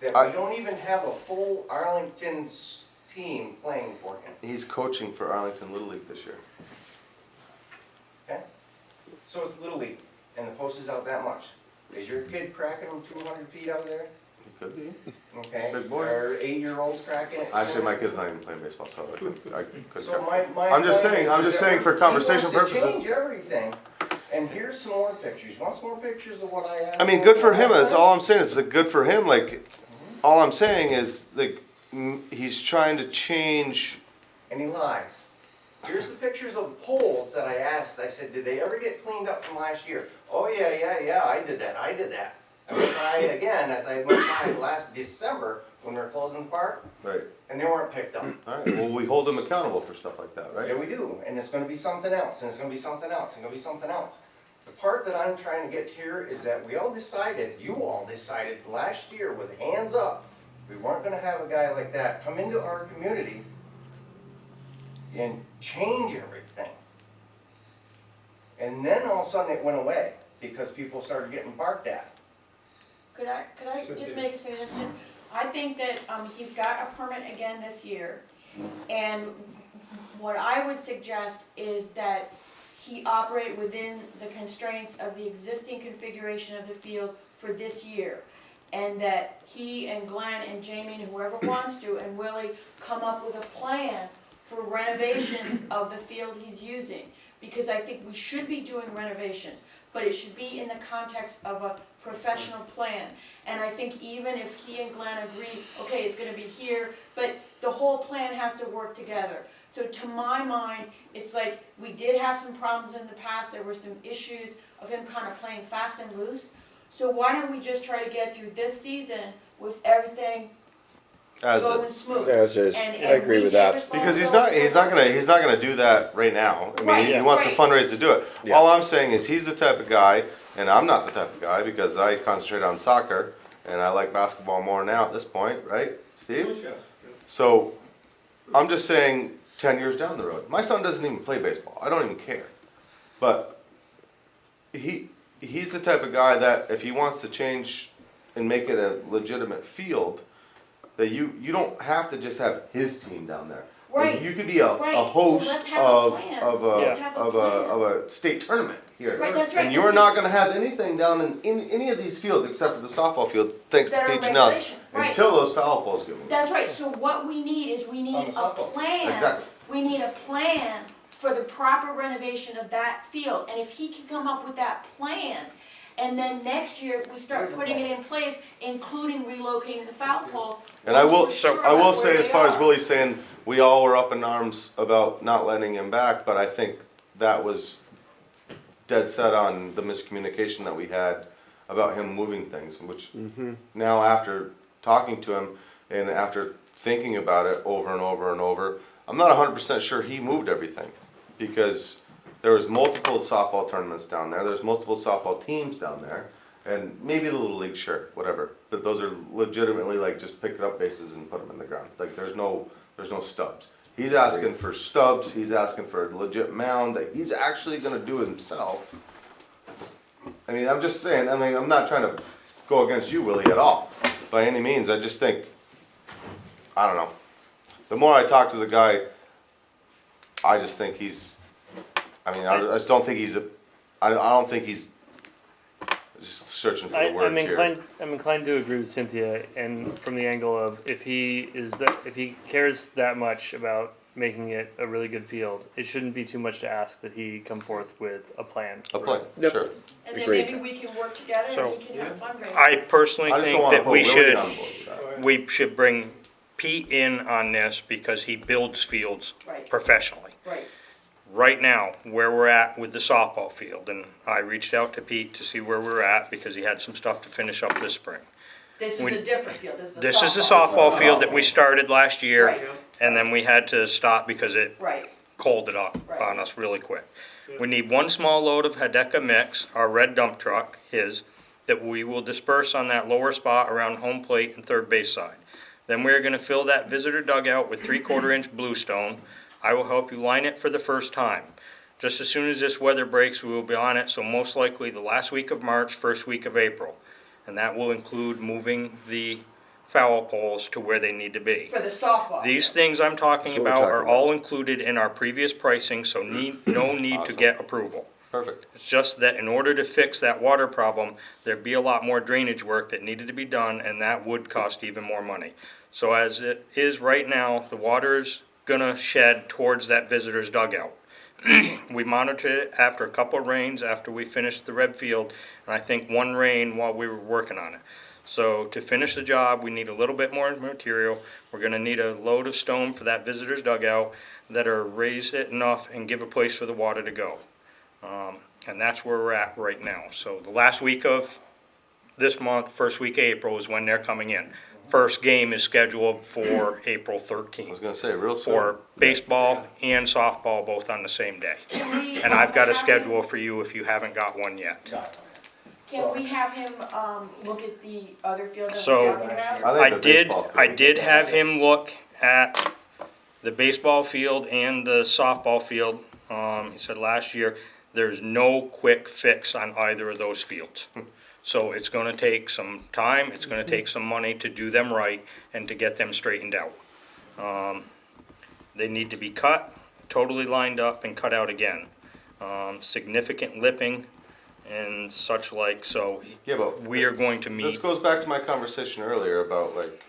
that we don't even have a full Arlington's team playing for him, He's coaching for Arlington Little League this year. okay? So it's Little League, and the post is out that much. Is your kid cracking them 200 feet out there? He could be. Okay? Big boy. Or 8-year-olds cracking it? Actually, my kid's not even playing baseball, so I couldn't So care. my I'm just point saying- is I'm just that saying for conversation he wants to purposes. change everything, and here's some more pictures. Want some more pictures of what I asked? I mean, good for him. That's all I'm saying. It's like good for him. Like, all I'm saying is like he's trying to change. And he lies. Here's the pictures of the poles that I asked. I said, did they ever get cleaned up from last year? Oh, yeah, I did that. I went by again as I went by last December when we were closing the park, Right. and they weren't picked up. All right. Well, we hold him accountable for stuff like that, right? Yeah, we do, and it's gonna be something else, and it's gonna be something else, and it's gonna be something else. The part that I'm trying to get here is that we all decided, you all decided last year with hands up, we weren't gonna have a guy like that come into our community and change everything. And then all of a sudden it went away because people started getting barked at. Could I just make a suggestion? I think that, he's got a permit again this year, and what I would suggest is that he operate within the constraints of the existing configuration of the field for this year. And that he and Glenn and Jamie and whoever wants to, and Willie, come up with a plan for renovations of the field he's using. Because I think we should be doing renovations, but it should be in the context of a professional plan. And I think even if he and Glenn agree, okay, it's gonna be here, but the whole plan has to work together. So to my mind, it's like, we did have some problems in the past, there were some issues of him kind of playing fast and loose. So why don't we just try to get through this season with everything As going is. smooth? As is. And I agree we with take that. Because he's not gonna do that right now. I mean, Right, he wants to right. fundraise to do it. Yeah. All I'm saying is he's the type of guy, and I'm not the type of guy because I concentrate on soccer and I like basketball more now at this point, right, Steve? Yes. So I'm just saying 10 years down the road. My son doesn't even play baseball. I don't even care. But he's the type of guy that if he wants to change and make it a legitimate field, that you don't have to just have his team down there. Right, You could be a right. So host let's have a of plan. of Let's a have a of plan. a state tournament here. Right, that's right. And you're not gonna have anything down in any of these fields except for the softball field, thanks to That are Pete Janellis, regulation, right. until those foul poles get moved. That's right, so what we need is we On need the a softball. plan. Exactly. We need a plan for the proper renovation of that field, and if he can come up with that plan, and then next year, we start Here's the putting plan. it in place, including relocating the foul poles. And I will, once we're sure I will about say, where as they far as are. Willie's saying, we all were up in arms about not letting him back, but I think that was dead set on the miscommunication that we had about him moving things, which now after talking to him and after thinking about it over and over and over, I'm not 100% sure he moved everything, because there was multiple softball tournaments down there, there's multiple softball teams down there, and maybe the Little League, sure, whatever, but those are legitimately like just pick it up bases and put them in the ground, like there's no stubs. He's asking for stubs, he's asking for a legit mound that he's actually gonna do himself. I mean, I'm just saying, I mean, I'm not trying to go against you, Willie, at all, by any means, I just think, I don't know. The more I talk to the guy, I just think he's, I mean, I just don't think he's I don't think he's just searching for the words here. I'm inclined to agree with Cynthia, and from the angle of if he cares that much about making it a really good field, it shouldn't be too much to ask that he come forth with a plan. A plan, Yep. sure. And then Agreed. maybe we can work together So, and he can have fundraising. I personally I just don't think wanna that put we Willie should, on board with that. we should bring Pete in on this because he builds fields Right. professionally. Right, Right now, where we're at with the softball field, and I reached out to Pete to see where we're at because he had some stuff to finish up this spring. this is We- a different field, this is a softball. This is a softball field that we started last year, Right, and then we had to stop because it right, cold it up Right. on us really quick. We need one small load of Hideka mix, our red dump truck, his, that we will disperse on that lower spot around home plate and third base side. Then we're gonna fill that visitor dugout with 3/4 inch bluestone. I will help you line it for the first time. Just as soon as this weather breaks, we will be on it, so most likely the last week of March, first week of April. And that will include moving the foul poles to where they need to be. For the softball. These things I'm talking That's what we're about talking are about. all included in our previous pricing, so no need to Awesome. get approval. Perfect. It's just that in order to fix that water problem, there'd be a lot more drainage work that needed to be done, and that would cost even more money. So as it is right now, the water's gonna shed towards that visitor's dugout. We monitored it after a couple of rains, after we finished the red field, and I think one rain while we were working on it. So to finish the job, we need a little bit more material. We're gonna need a load of stone for that visitor's dugout that are raised it enough and give a place for the water to go. And that's where we're at right now. So the last week of this month, first week of April is when they're coming in. First game is scheduled for April I was 13th. gonna say, real soon. For baseball and softball, both on the same day. And I've got a schedule for you if you haven't got one yet. Can we have him, look at the other field that So- we're talking about? I think the baseball field I is did good. have him look at the baseball field and the softball field. He said last year, there's no quick fix on either of those fields. So it's gonna take some time, it's gonna take some money to do them right and to get them straightened out. They need to be cut, totally lined up and cut out again. Significant lipping and such like, so Yeah, but we are going to this meet. goes back to my conversation earlier about like,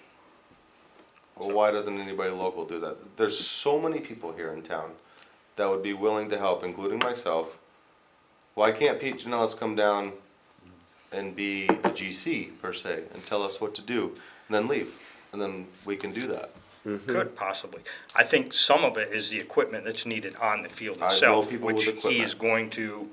well, why doesn't anybody local do that? There's so many people here in town that would be willing to help, including myself. Why can't Pete Janelles come down and be a GC per se and tell us what to do and then leave? And then we can do that. Could possibly. I think some of it is the equipment that's needed on the field I know itself, people which with he is equipment. going to,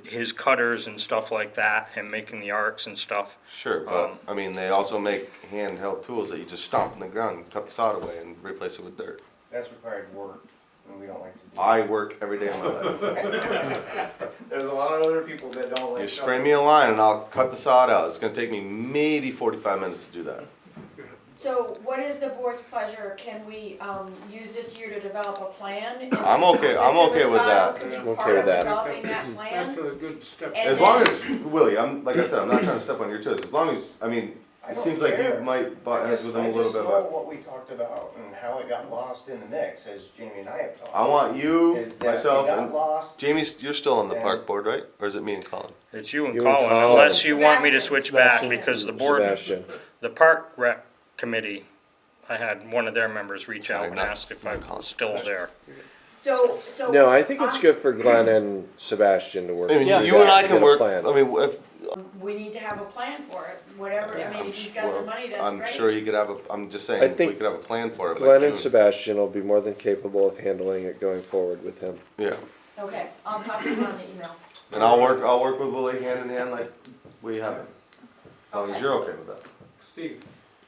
his cutters and stuff like that, and making the arcs and stuff. Sure, but I mean, they also make handheld tools that you just stomp in the ground, cut the sod away and replace it with dirt. That's required work, and we don't like to do. I work every day of my life. There's a lot of other people that don't like. You spray me a line and I'll cut the sod out. It's gonna take me maybe 45 minutes to do that. So what is the board's pleasure? Can we, use this year to develop a plan? I'm okay- I'm okay with that. Can be I'm okay part of with that. developing that plan? That's a good step. And As long as, Willie, like I said, I'm not trying to step on your toes. As long as, I mean, I it don't seems like you care. might butt heads with him a little bit, I just know but what we talked about and how it got lost in the mix, as Jamie and I have talked. I want you, Is that myself, it got and lost. Jamie's, you're still on the And- park board, right? Or is it me and Colin? It's you and You and Colin, Colin. unless you want me to Sebastian. switch back, Sebastian. because the board, Sebastian. the park rec committee, I had one of their members reach out Sorry, and not- ask if not I Colin. was still there. So. No, I think it's I'm- good for Glenn and Sebastian to work. I mean, through you that and I get can a work, plan. I mean, if, We need to have a plan for it, whatever, I mean, I'm if he's got the sure, money, that's I'm great. sure he could have a, I'm just I saying, we think could have a plan for it by Glenn and June. Sebastian will be more than capable of handling it going forward with him. Yeah, Okay, I'll copy him on the email. and I'll work with Willie hand in hand like we have it. As long as you're okay with that. Steve,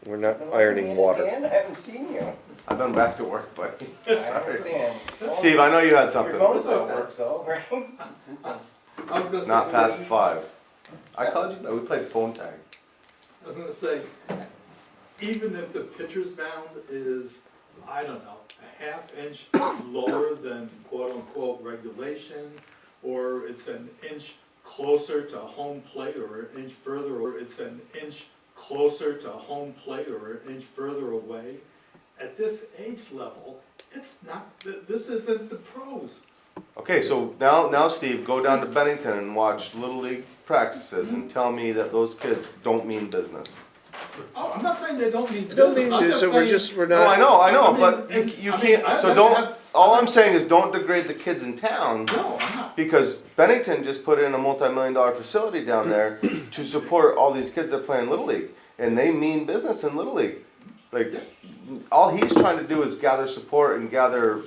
We're not No, ironing man, water. Dan, I haven't seen you. I've been back to work, buddy. I understand. Steve, I know you had Your something. phone still works though, right? I was gonna say. Not past 5. I called you, we played phone tag. I was gonna say, even if the pitcher's mound is, I don't know, a half inch lower than quote unquote regulation, or it's an inch closer to home plate, or an inch further, or it's an inch closer to home plate, or an inch further away, at this age level, it's not, this isn't the pros. Okay, so now Steve, go down to Bennington and watch Little League practices and tell me that those kids don't mean business. Oh, I'm not saying they don't need Don't business, I'm need, just so we're saying. just, we're No, I not, know, I mean, but and- you I mean, can't, I've so never don't, had- all I'm saying is don't degrade the kids in town. No, I'm not. Because Bennington just put in a multi-million-dollar facility down there to support all these kids that play in Little League. And they mean business in Little League. Like, all he's trying to do is gather support and gather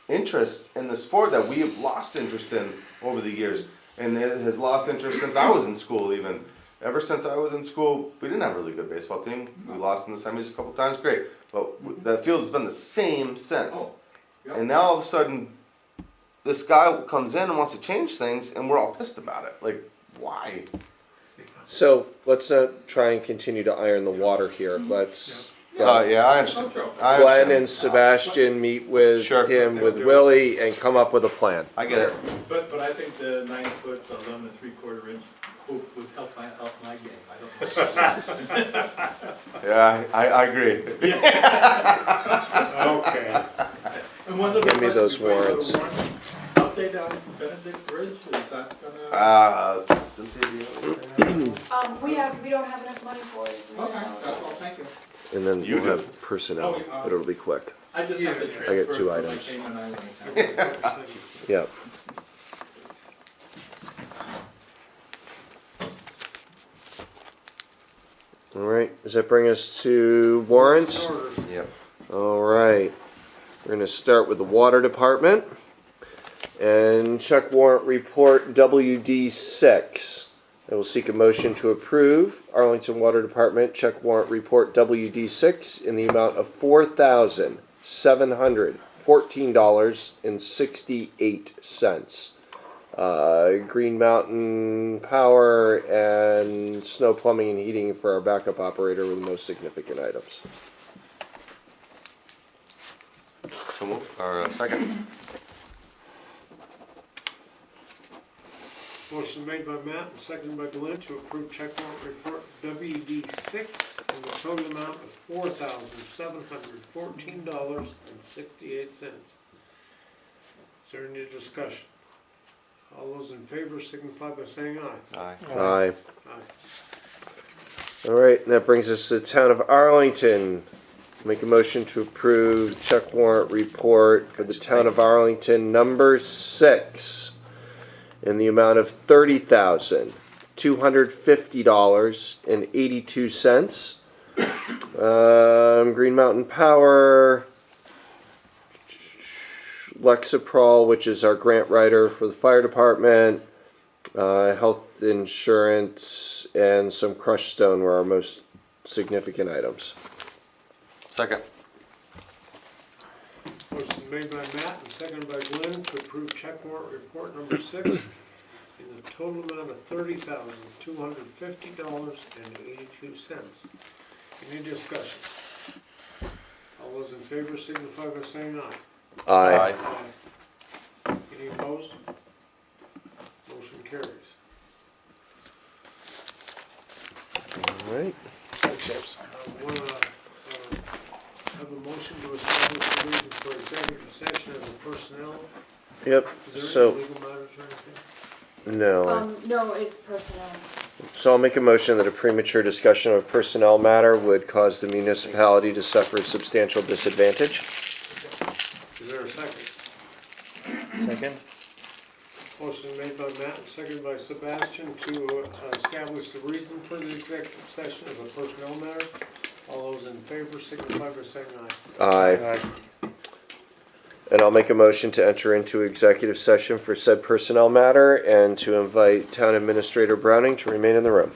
interest in the sport that we have lost interest in over the years. And it has lost interest since I was in school even. Ever since I was in school, we didn't have a really good baseball team. We lost in the semis a couple times, great. But the field has been the same since. Oh, yeah. And now all of a sudden, this guy comes in and wants to change things, and we're all pissed about it. Like, why? so let's not try and continue to iron the water here. Let's, Yeah, I understand. I Glenn understand. and Sebastian meet with Sure. him, with Willie, and come up with a plan. I get it. But I think the 9 foot, 11 3/4 inch would help my game, I don't know. Yeah, I agree. Okay. And one of the Give me those questions before you go to warrants. warrant, update on Benedict Bridge, is that gonna? We don't have enough money for it. Okay, that's all, thank you. And then You we'll do. have personnel, but it'll be quick. I just have to Yeah. transfer. I got two it from my items. Cayman Island account. Yep. All right, does that bring us to warrants? Orders. Yep. All right, we're gonna start with the water department. And check warrant report WD6. I will seek a motion to approve Arlington Water Department check warrant report WD6 in the amount of $4,714.68. Green Mountain Power and snow plumbing and heating for our backup operator were the most significant items. So move, or second. Motion made by Matt and seconded by Glenn to approve check warrant report WD6 in the total amount of $4,714.68. Is there any discussion? All those in favor signify by saying aye. Aye. Aye. Aye. All right, and that brings us to the town of Arlington. Make a motion to approve check warrant report for the town of Arlington number 6 in the amount of $30,250.82. Green Mountain Power, Lexapro, which is our grant writer for the fire department, health insurance, and some crushed stone were our most significant items. Second. Motion made by Matt and seconded by Glenn to approve check warrant report number 6 in the total amount of $30,250.82. Any discussion? All those in favor signify by saying aye. Aye. Any opposed? Motion carries. All right. I want to have a motion to establish the reason for executive session as a personnel. Yep, Is there so, any legal matters or anything? no. No, it's personnel. So I'll make a motion that a premature discussion of a personnel matter would cause the municipality to suffer a substantial disadvantage. Is there a second? Second. Motion made by Matt and seconded by Sebastian to establish the reason for the executive session of a personnel matter. All those in favor signify by saying aye. Aye. And I'll make a motion to enter into executive session for said personnel matter and to invite Town Administrator Browning to remain in the room.